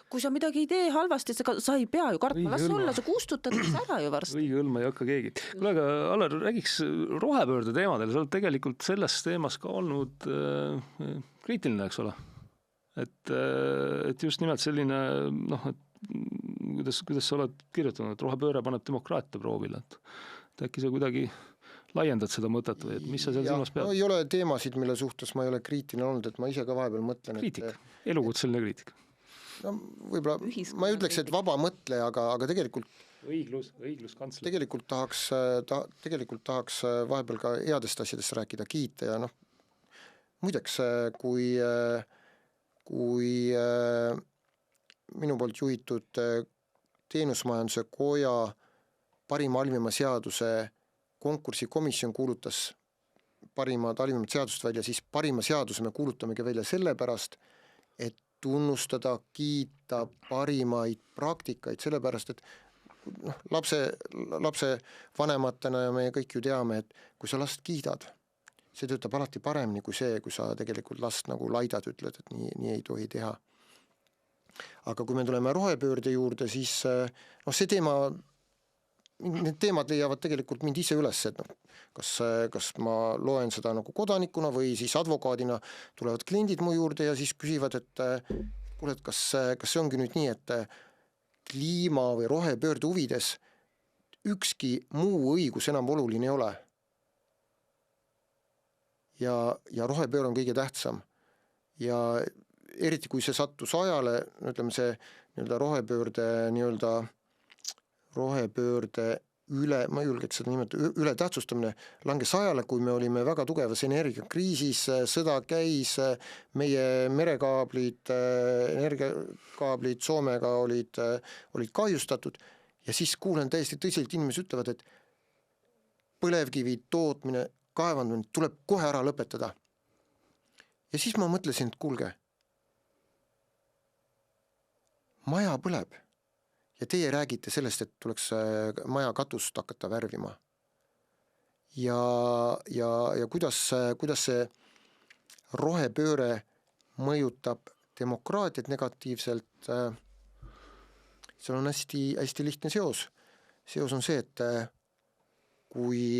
kui sa midagi ei tee halvasti, sa ei pea ju kartma, las olla, sa kustutad ära ju varsti. Õige õlma ei hakka keegi. Kuule, aga Allar, räägiks rohepöörde teemadel, sa oled tegelikult selles teemas ka olnud kriitiline, eks ole? Et just nimelt selline, kuidas sa oled kirjutanud, et rohepööre paneb demokraatia proovile, et äkki sa kuidagi laiendad seda mõtet või et mis sa seal silmas pead? Ei ole teemasid, mille suhtes ma ei ole kriitiline olnud, et ma ise ka vahepeal mõtlen. Kriitik, elukutseline kriitik. Võib-olla, ma ei ütleks, et vaba mõtle, aga tegelikult õiglus kantsler. Tegelikult tahaks vahepeal ka headest asjadest rääkida, kiita ja muideks, kui minu poolt juhitud Teenusmajanduse Koja parima halvima seaduse konkursikomisjon kuulutas parimad halvimad seadust välja, siis parima seaduse me kuulutamegi välja sellepärast, et tunnustada, kiita parimaid praktikaid, sellepärast, et lapse vanematena ja me kõik ju teame, et kui sa last kiidad, see töötab alati paremini kui see, kui sa tegelikult last nagu laidad, ütled, et nii ei tohi teha. Aga kui me tuleme rohepöörde juurde, siis see teema, need teemad leiavad tegelikult mind ise üles, et kas ma loen seda nagu kodanikuna või siis advokaadina tulevad kliendid mu juurde ja siis küsivad, et kuule, et kas see ongi nüüd nii, et kliima või rohepöörde huvides ükski muu õigus enam oluline ei ole. Ja rohepöör on kõige tähtsam. Ja eriti kui see sattus ajale, ütleme see rohepöörde üle, ma julgeks seda nimetada, üle tähtsustamine langes ajale, kui me olime väga tugevas energiakriisis, sõda käis, meie merekaablid, energiakaablid Soomega olid kahjustatud ja siis kuulen täiesti tõsiselt inimesed ütlevad, et põlevkivi tootmine, kaevandamine tuleb kohe ära lõpetada. Ja siis ma mõtlesin, et kuulge, maja põleb. Ja teie räägite sellest, et tuleks maja katust hakata värvima. Ja kuidas see rohepööre mõjutab demokraatiat negatiivselt, seal on hästi lihtne seos. Seos on see, et kui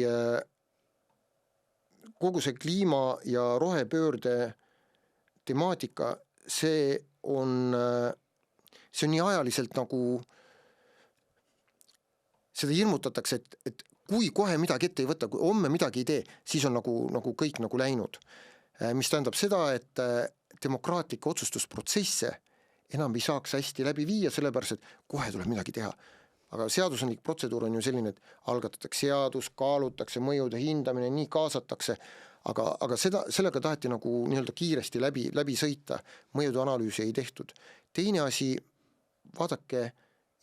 kogu see kliima ja rohepöörde temaatika, see on nii ajaliselt nagu seda hirmutatakse, et kui kohe midagi ette ei võta, kui homme midagi ei tee, siis on nagu kõik nagu läinud. Mis tähendab seda, et demokraatlikke otsustusprotsesse enam ei saaks hästi läbi viia, sellepärast, et kohe tuleb midagi teha. Aga seadusandlik protseduur on ju selline, et algatatakse seadus, kaalutakse mõjude hindamine, nii kaasatakse, aga sellega taheti nagu nii-öelda kiiresti läbi sõita, mõjude analüüsi ei tehtud. Teine asi, vaadake,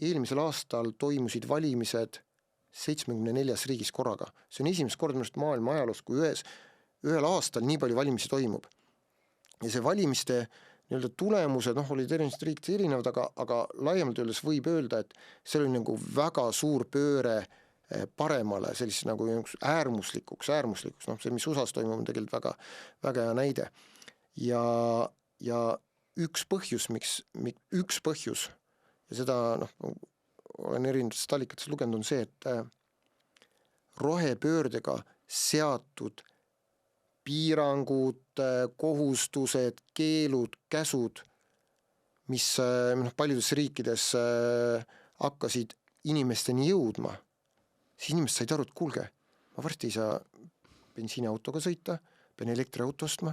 eelmisel aastal toimusid valimised 74 riigis korraga. See on esimest korda maailma ajaloos, kui ühel aastal nii palju valimisi toimub. Ja see valimiste nii-öelda tulemused olid erinevad riikides erinevad, aga laiemalt öeldes võib öelda, et see oli nagu väga suur pööre paremale, sellise nagu äärmuslikuks, see, mis USAs toimub, on tegelikult väga, väga hea näide. Ja üks põhjus, ja seda olen erinevatest allikatest lugenud, on see, et rohepöördega seatud piirangud, kohustused, keelud, käsud, mis paljudes riikides hakkasid inimesteni jõudma, siis inimesed said aru, et kuulge, ma varsti ei saa bensiiniautoga sõita, pean elektriauto ostma,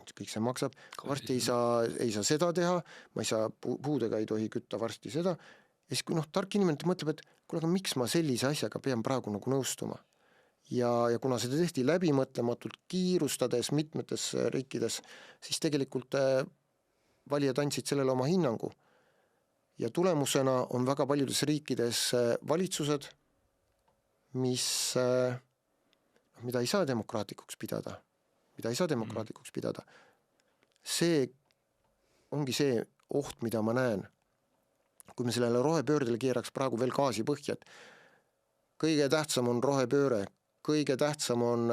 kõik see maksab, varsti ei saa seda teha, ma ei saa puudega ei tohi kütta varsti seda, ja siis kui tark inimene mõtleb, et kuule, aga miks ma sellise asjaga pean praegu nagu nõustuma. Ja kuna seda tehti läbimõtlematult kiirustades mitmetes riikides, siis tegelikult valijad andsid sellele oma hinnangu. Ja tulemusena on väga paljudes riikides valitsused, mida ei saa demokraatlikuks pidada. See ongi see oht, mida ma näen. Kui me sellele rohepöördele keeraks praegu veel gaasi põhja, et kõige tähtsam on rohepööre, kõige tähtsam on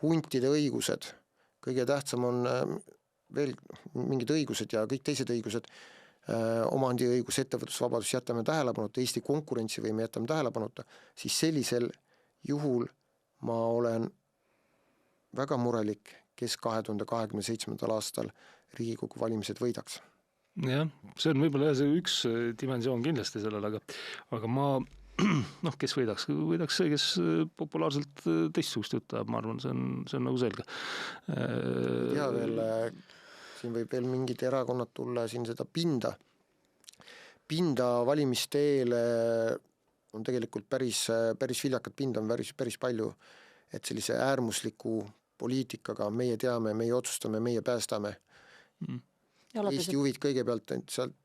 huntide õigused, kõige tähtsam on veel mingid õigused ja kõik teised õigused, omandiõigus, ettevõtlusvabadus jätame tähelepanuta, Eesti konkurentsivõime jätame tähelepanuta, siis sellisel juhul ma olen väga murelik, kes 2027. aastal Riigikogu valimised võidaks. Jah, see on võib-olla see üks dimensioon kindlasti sellele, aga ma, kes võidaks see, kes populaarselt teistsugust jutt, ma arvan, see on nagu selge. Ja veel, siin võib veel mingid erakonnad tulla siin seda pinda valimisteele on tegelikult päris viljakat pinda on päris palju, et sellise äärmusliku poliitikaga meie teame, meie otsustame, meie päästame. Eesti huvid kõigepealt, sealt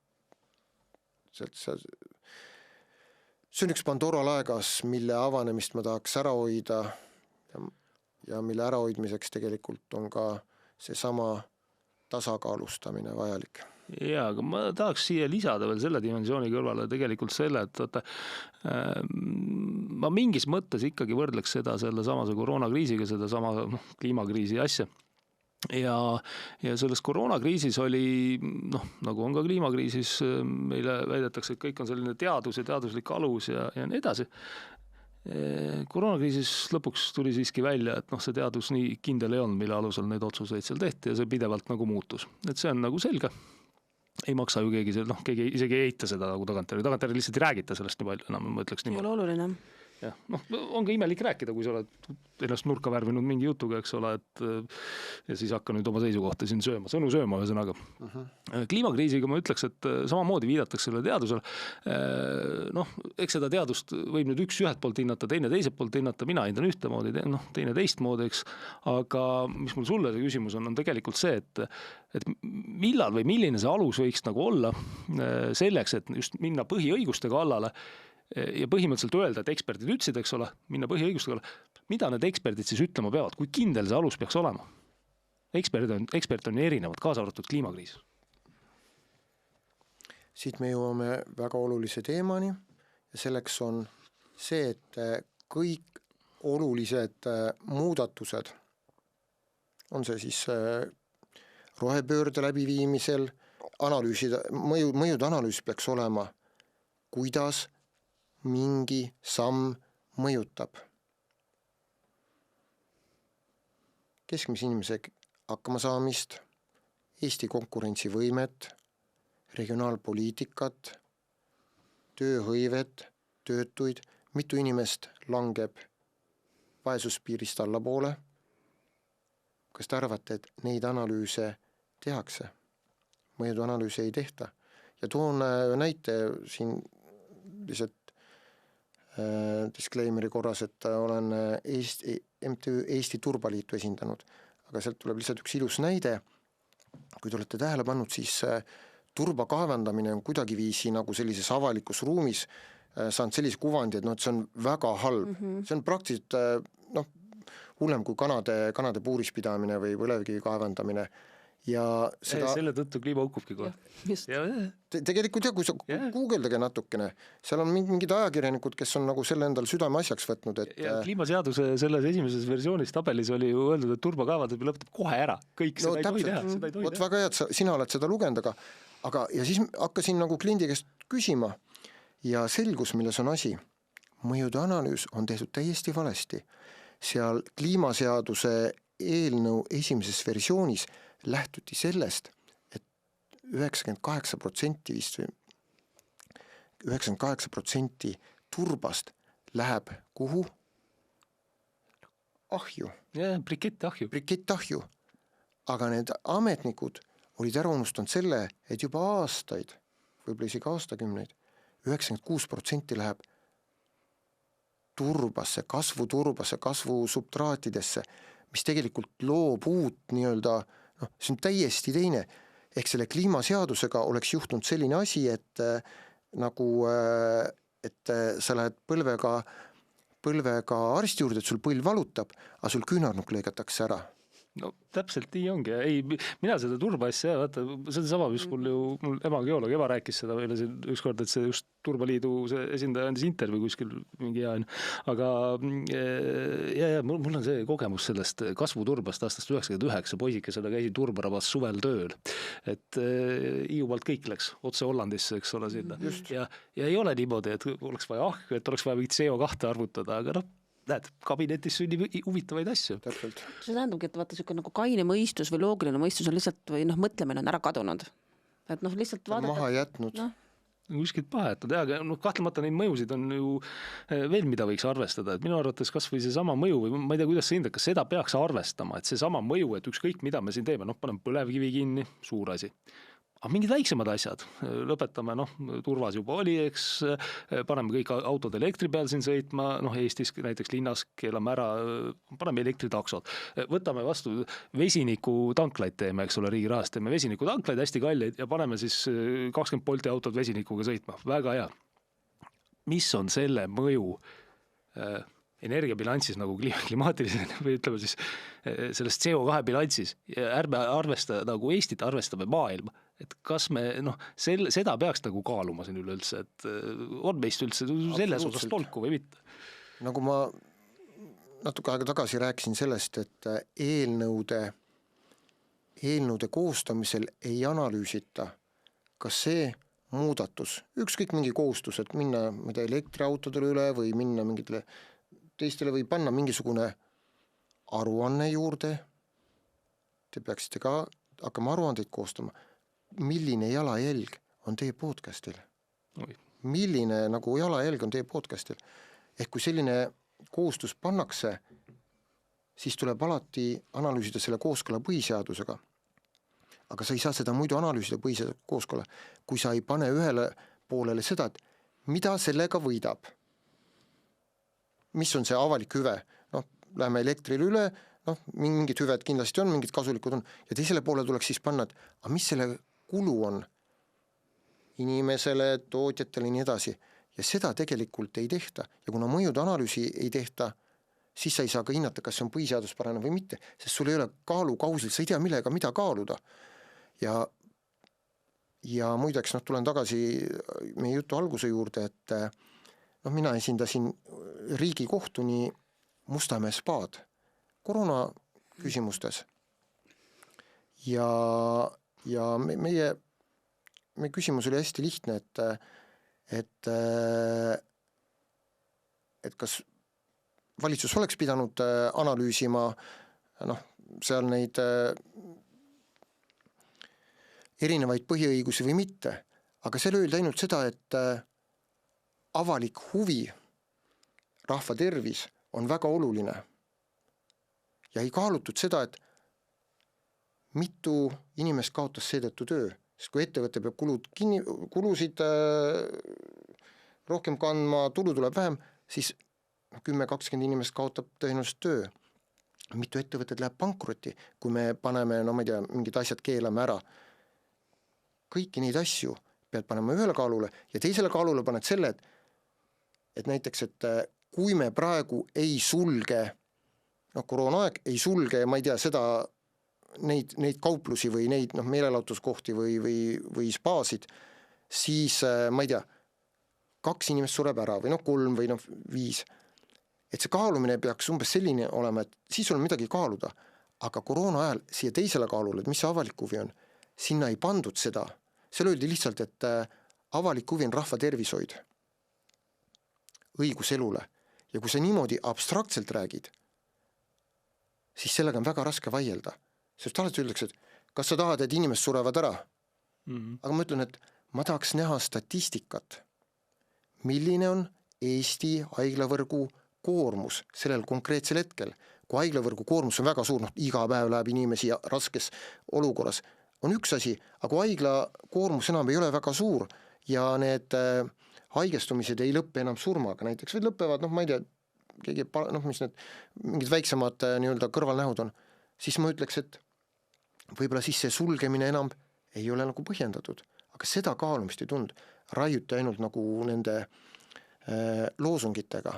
see on üks Pandora laegas, mille avanemist ma tahaks ära hoida ja mille ärahoidmiseks tegelikult on ka seesama tasakaalustamine vajalik. Jaa, aga ma tahaks siia lisada veel selle dimensiooni kõrvale tegelikult selle, et ma mingis mõttes ikkagi võrdleks seda selle samase koroonakriisiga, seda sama kliimakriisi asja. Ja selles koroonakriisis oli, nagu on ka kliimakriisis, meile väidetakse, et kõik on selline teadus ja teaduslik alus ja nii edasi. Koroonakriisis lõpuks tuli siiski välja, et see teadus nii kindel ei olnud, mille alusel neid otsuseid seal tehti ja see pidevalt nagu muutus. Et see on nagu selge. Ei maksa ju keegi isegi ei eita seda nagu tagantjärgi lihtsalt ei räägita sellest nii palju, enam ma ütleks Ei niimoodi. ole oluline. Ja, on ka imelik rääkida, kui sa oled ennast nurka värvinud mingi jutuga, eks ole, ja siis hakka nüüd oma seisukohta siin sõnu sööma ühesõnaga. Kliimakriisiga ma ütleks, et samamoodi viidatakse selle teadusele. Eks seda teadust võib nüüd üks ühelt poolt hinnata, teine teiselt poolt hinnata, mina hindan ühtemoodi, teine teistmoodi, eks. Aga mis mul sulle see küsimus on tegelikult see, et millal või milline see alus võiks nagu olla selleks, et just minna põhiõiguste kallale ja põhimõtteliselt öelda, et eksperdid ütlesid, eks ole, minna põhiõigustega, mida need eksperdid siis ütlema peavad, kui kindel see alus peaks olema? Ekspert on erinevad, kaasa arvatud kliimakriis. Siit me jõuame väga olulise teemani ja selleks on see, et kõik olulised muudatused, on see siis rohepöörde läbiviimisel, mõjude analüüs peaks olema, kuidas mingi samm mõjutab keskmise inimese hakkama saamist, Eesti konkurentsivõimet, regionaalpoliitikat, tööhõivet, töötuid, mitu inimest langeb vaesuspiirist allapoole. Kas te arvate, et neid analüüse tehakse? Mõjude analüüse ei tehta. Ja toon näite siin lihtsalt disclaimeri korras, et olen MTÜ Eesti Turbaliitu esindanud, aga sealt tuleb lihtsalt üks ilus näide. Kui te olete tähele pannud, siis turba kaevandamine on kuidagiviisi nagu sellises avalikus ruumis saanud sellise kuvandi, et see on väga halb. See on praktiliselt hullem kui kanade puuris pidamine või põlevkivi kaevandamine. Ja selle tõttu kliima hukkubki kohe. Tegelikult kui sa guugeldage natukene, seal on mingid ajakirjanikud, kes on nagu selle endal südame asjaks võtnud. Ja kliimaseaduse selles esimeses versioonis tabelis oli ju öeldud, et turbakaevandamine lõpetab kohe ära. Kõik seda ei tohi teha. Vot väga hea, et sina oled seda lugenud, aga ja siis hakkasin nagu kliendi käest küsima ja selgus, milles on asi. Mõjude analüüs on tehtud täiesti valesti. Seal kliimaseaduse eelnõu esimeses versioonis lähtuti sellest, et 98% vist või 98% turbast läheb kuhu? Ahju. Brikettahju. Aga need ametnikud olid ära unustanud selle, et juba aastaid, võib-olla isegi aastakümneid, 96% läheb turbasse, kasvusubtraatidesse, mis tegelikult loob uut nii-öelda, see on täiesti teine. Ehk selle kliimaseadusega oleks juhtunud selline asi, et sa lähed põlvega arsti juurde, et sul põlv valutab, aga sul küünarnukk lõigatakse ära. No täpselt nii ongi. Ei, mina seda turba asja, vaata, seda sama, mis mul ema geoloog, ema rääkis seda meile siin ükskord, et see just Turbaliidu see esindaja andis intervjuu kuskil mingi hea. Aga mul on see kogemus sellest kasvuturbast aastast 99 poisikesena käisin Turbarabas suvel tööl. Et Hiiumaalt kõik läks otse Hollandisse, eks ole sinna. Ja ei ole niimoodi, et oleks vaja ahju, et oleks vaja mingit CO2 arvutada, aga näed, kabinetis sünnib huvitavaid asju. Täpselt. See tähendabki, et vaata nagu kaine mõistus või loogiline mõistus on lihtsalt või mõtlemine on ära kadunud. Et lihtsalt vaadata. Maha jätnud. Kuskilt pahetnud, aga kahtlemata neid mõjusid on ju veel, mida võiks arvestada. Et minu arvates kas või see sama mõju, või ma ei tea, kuidas see hindab, kas seda peaks arvestama, et see sama mõju, et ükskõik mida me siin teeme, paneme põlevkivi kinni, suur asi. Aga mingid väiksemad asjad, lõpetame, turvas juba oli, eks, paneme kõik autod elektri peal siin sõitma, Eestis näiteks linnas keelame ära, paneme elektritaksod, võtame vastu vesiniku tanklaid teeme, eks ole, riigi rahast teeme vesiniku tanklaid hästi kalleid ja paneme siis 20 Bolti autod vesinikuga sõitma, väga hea. mis on selle mõju energiabilansis nagu klimaatilisena või ütleme siis selles CO2 bilansis ja ärme arvesta nagu Eestit, arvestame maailma, et kas me seda peaks nagu kaaluma siin üleüldse, et on meist üldse selles osas tolku või mitte? Nagu ma natuke aega tagasi rääkisin sellest, et eelnõude koostamisel ei analüüsita, kas see muudatus, ükskõik mingi kohustus, et minna elektriautodele üle või minna mingitele teistele või panna mingisugune aruanne juurde, te peaksite ka hakkama aruandeid koostama, milline jalajälg on teie podcastil. Milline nagu jalajälg on teie podcastil. Ehk kui selline kohustus pannakse, siis tuleb alati analüüsida selle kooskõla põhiseadusega. Aga sa ei saa seda muidu analüüsida põhiseadusega kooskõla, kui sa ei pane ühele poolele seda, et mida sellega võidab. Mis on see avalik hüve? Läheme elektrile üle, mingid hüved kindlasti on, mingid kasulikud on, ja teisele poole tuleks siis panna, et mis selle kulu on inimesele, tootjatele ja nii edasi. Ja seda tegelikult ei tehta. Ja kuna mõjude analüüsi ei tehta, siis sa ei saa ka hinnata, kas see on põhiseaduspärane või mitte, sest sul ei ole kaalukausil, sa ei tea millega, mida kaaluda. Ja muideks, tulen tagasi meie jutu alguse juurde, et mina esindasin Riigikohtuni Mustamäe spaad koroona küsimustes. Ja meie küsimus oli hästi lihtne, et kas valitsus oleks pidanud analüüsima seal neid erinevaid põhiõigusi või mitte, aga seal öeldi ainult seda, et avalik huvi, rahva tervis on väga oluline. Ja ei kaalutud seda, et mitu inimest kaotas seetõttu töö, sest kui ettevõte peab kulusid rohkem kandma, tulu tuleb vähem, siis 10-20 inimest kaotab tõenäoliselt töö. Mitu ettevõtted läheb pankrotti, kui me paneme, ma ei tea, mingid asjad keelame ära. Kõiki neid asju pead panema ühele kaalule ja teisele kaalule paned selle, et näiteks, et kui me praegu ei sulge, koroonaaeg ei sulge, ma ei tea, seda, neid kauplusi või neid meelelahutuskohti või spaasid, siis ma ei tea, 2 inimest sureb ära või 3 või 5. Et see kaalumine peaks umbes selline olema, et siis on midagi kaaluda, aga koroona ajal siia teisele kaalule, et mis see avalik huvi on, sinna ei pandud seda. Seal öeldi lihtsalt, et avalik huvi on rahva tervishoid, õigus elule. Ja kui sa niimoodi abstraktselt räägid, siis sellega on väga raske vaielda. Sest alati öeldakse, et kas sa tahad, et inimesed surevad ära? Aga ma ütlen, et ma tahaks näha statistikat. Milline on Eesti haiglavõrgu koormus sellel konkreetsel hetkel? Kui haiglavõrgu koormus on väga suur, iga päev läheb inimesi raskes olukorras, on üks asi, aga kui haigla koormus enam ei ole väga suur ja need haigestumised ei lõppe enam surmaga näiteks, või lõppevad, ma ei tea, mis need mingid väiksemad kõrvalnähud on, siis ma ütleks, et võib-olla siis see sulgemine enam ei ole nagu põhjendatud, aga seda kaalumist ei tulnud, raiuti ainult nagu nende loosungitega,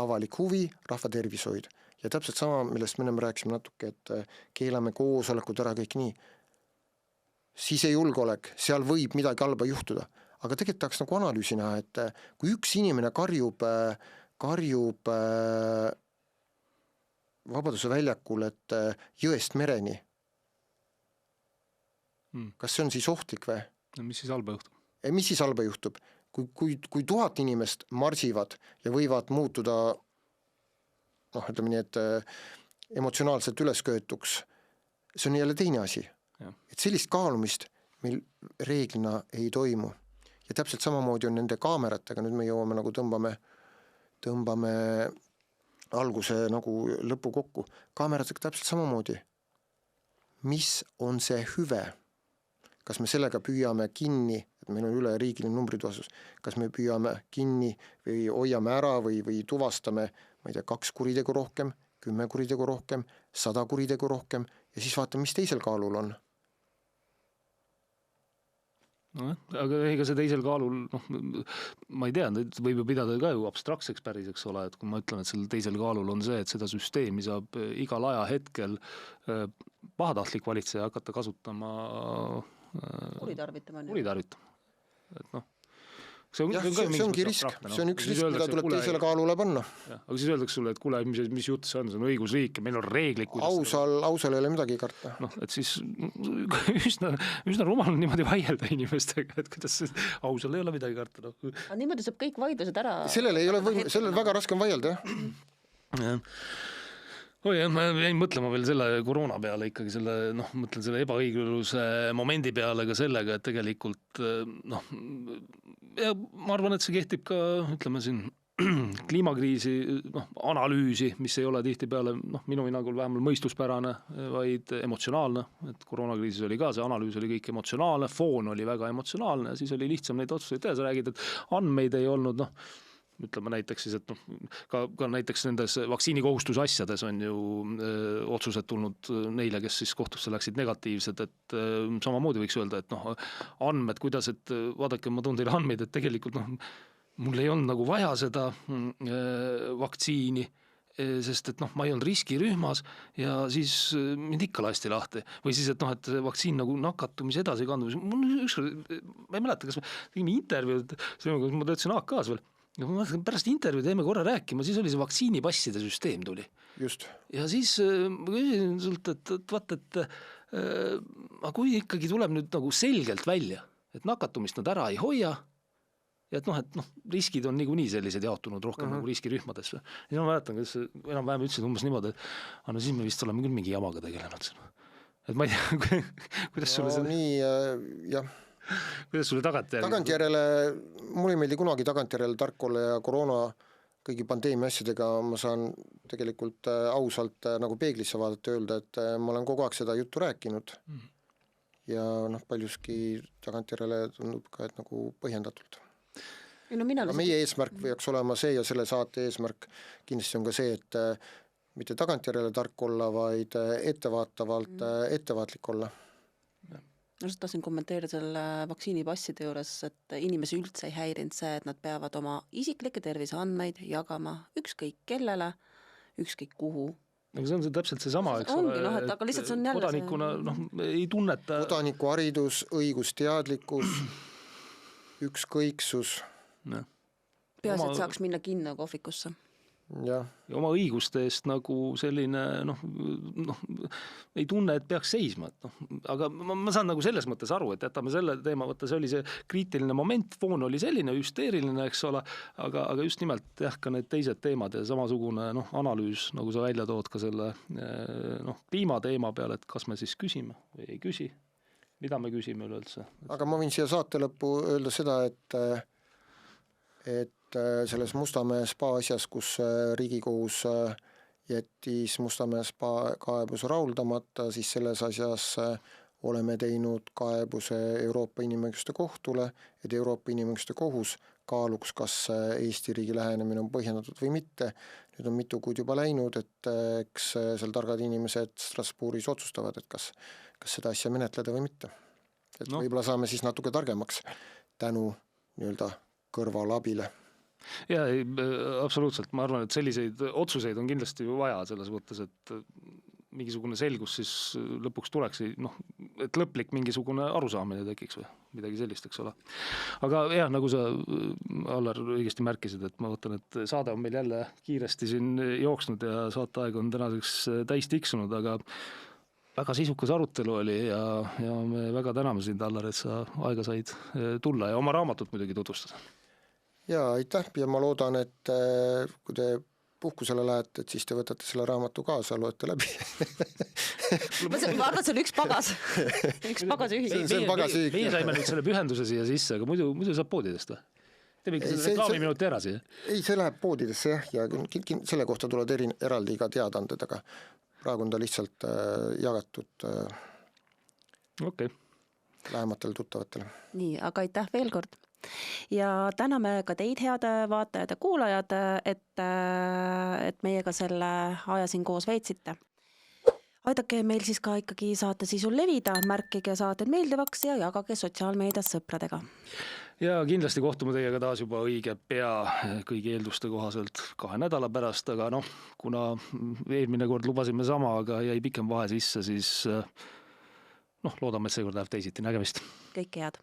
avalik huvi, rahva tervishoid ja täpselt sama, millest me rääkisime natuke, et keelame koosolekud ära kõik nii, siis ei julgeolek, seal võib midagi halba juhtuda, aga tegelikult tahaks nagu analüüsi näha, et kui üks inimene karjub Vabaduse väljakul, et Jõest mereni, kas see on siis ohtlik või? Mis siis halba juhtub? Mis siis halba juhtub? Kui 1000 inimest marsivad ja võivad muutuda, ütleme nii, et emotsionaalselt ülesköötuks, see on jälle teine asi. Et sellist kaalumist meil reeglina ei toimu. Ja täpselt samamoodi on nende kaameratega, nüüd me jõuame nagu tõmbame alguse nagu lõpu kokku. Kaameratega täpselt samamoodi. Mis on see hüve? Kas me sellega püüame kinni, et meil on üle riigiline numbrituvasus, kas me püüame kinni või hoiame ära või tuvastame, ma ei tea, 2 kuritegu rohkem, 10 kuritegu rohkem, 100 kuritegu rohkem ja siis vaatame, mis teisel kaalul on. aga ega see teisel kaalul, ma ei tea, võib ju pidada ka ju abstraktseks päris, eks ole, et kui ma ütlen, et sellel teisel kaalul on see, et seda süsteemi saab igal ajahetkel pahatahtlik valitseja hakata kasutama kuritarvitama. Et see ongi risk, see on üks risk, mida tuleb teisele kaalule panna. Aga siis öeldakse sulle, et kuule, mis jutt see on õigusriik ja meil on reeglid. Ausal ei ole midagi karta. Et siis üsna rumal on niimoodi vaielda inimestega, et kuidas ausal ei ole midagi karta. Aga niimoodi saab kõik vaidlused ära. Sellel väga raske on vaielda, jah. Ma jäin mõtlema veel selle koroona peale ikkagi mõtlen selle ebaõigluse momendi peale ka sellega, et tegelikult ja ma arvan, et see kehtib ka, ütleme siin kliimakriisi analüüsi, mis ei ole tihtipeale minu hinnangul vähemalt mõistuspärane, vaid emotsionaalne, et koroonakriisis oli ka see analüüs oli kõik emotsionaalne, foon oli väga emotsionaalne ja siis oli lihtsam neid otsuseid teha, sa räägid, et andmeid ei olnud, ütleme näiteks siis, et ka näiteks nendes vaktsiinikohustuse asjades on ju otsused tulnud neile, kes siis kohtusse läksid negatiivsed, et samamoodi võiks öelda, et andmed, kuidas, et vaadake, ma toon teile andmeid, et tegelikult mul ei olnud nagu vaja seda vaktsiini, sest et ma ei olnud riskirühmas ja siis mind ikka lasti lahti. Või siis, et vaktsiin nagu nakatumise edasi kandumis. Ma ei mäleta, kas me tegime intervjuud, ma töötasin AK-s veel, pärast intervjuu teeme korra rääkima, siis oli see vaktsiinipasside süsteem tuli. Just. Ja siis ma küsisin sult, et vaata, aga kui ikkagi tuleb nüüd nagu selgelt välja, et nakatumist nad ära ei hoia, ja et riskid on niikuinii sellised jaotunud rohkem nagu riskirühmadesse. Ja ma mäletan, kes enam-vähem ütlesid umbes niimoodi, et siis me vist oleme küll mingi jamaga tegelenud. Et ma ei tea, kuidas sulle see... Nii, jah. Kuidas sulle tagantjärele, mul ei meeldi kunagi tagantjärele tark olla ja koroona kõigi pandeemia asjadega ma saan tegelikult ausalt nagu peeglisse vaadata ja öelda, et ma olen kogu aeg seda juttu rääkinud ja paljuski tagantjärele tundub ka, et nagu põhjendatult. Meie eesmärk võiks olema see ja selle saate eesmärk kindlasti on ka see, et mitte tagantjärele tark olla, vaid ettevaatavalt ettevaatlik olla. Ma tahtsin kommenteerida selle vaktsiinipasside juures, et inimesi üldse ei häirinud see, et nad peavad oma isiklikke terviseandmeid jagama ükskõik kellele, ükskõik kuhu. Aga see on täpselt see sama, eks ole, aga lihtsalt see on jälle kodanikuna ei tunneta... Kodaniku haridus, õigusteadlikkus, ükskõiksus. Peaasi, et saaks minna kinno kohvikusse. Ja oma õiguste eest nagu selline ei tunne, et peaks seisma, aga ma saan nagu selles mõttes aru, et jätame selle teema, võtta, see oli see kriitiline moment, foon oli selline hüsteeriline, eks ole, aga just nimelt ka need teised teemad ja samasugune analüüs, nagu sa välja tood ka selle kliimateema peale, et kas me siis küsime või ei küsi, mida me küsime üleüldse. Aga ma võin siia saate lõppu öelda seda, et selles Mustamäe spa asjas, kus Riigikohus jättis Mustamäe spa kaebuse rahuldamata, siis selles asjas oleme teinud kaebuse Euroopa Inimõiguste Kohtule, et Euroopa Inimõiguste Kohus kaaluks, kas Eesti riigi lähenemine on põhjendatud või mitte. Nüüd on mitu kuud juba läinud, et eks seal targad inimesed Strasbourgis otsustavad, et kas seda asja menetleda või mitte. Et võib-olla saame siis natuke targemaks tänu nii-öelda kõrvalabile. Ja absoluutselt, ma arvan, et selliseid otsuseid on kindlasti vaja selles mõttes, et mingisugune selgus siis lõpuks tuleks, et lõplik mingisugune arusaamine tekiks või midagi sellist, eks ole. Aga jah, nagu sa, Allar, õigesti märkisid, et ma võtan, et saade on meil jälle kiiresti siin jooksnud ja saateaeg on tänaseks täis tiksunud, aga väga sisukas arutelu oli ja me väga täname sind, Allar, et sa aega said tulla ja oma raamatut muidugi tutvustada. Ja aitäh ja ma loodan, et kui te puhkusele lähete, et siis te võtate selle raamatu kaasa, loete läbi. Ma arvan, see on üks pagas ühik. Meie saime nüüd selle pühenduse siia sisse, aga muidu saab poodidest või? Teeme ikka selle reklaamiminuti ära siia. Ei, see läheb poodidesse ja selle kohta tulevad eraldi ka teadanded, aga praegu on ta lihtsalt jagatud lähematele tuttavatele. Nii, aga aitäh veel kord. Ja täname ka teid, head vaatajad ja kuulajad, et meiega selle aja siin koos veetsite. aidake meil siis ka ikkagi saate sisul levida, märkige saated meeldivaks ja jagage sotsiaalmeedias sõpradega. Ja kindlasti kohtume teiega taas juba õige pea kõigi eelduste kohaselt 2 nädala pärast, aga kuna eelmine kord lubasime sama, aga jäi pikem vahe sisse, siis loodame, et seekord läheb teisiti. Nägemist. Kõike head.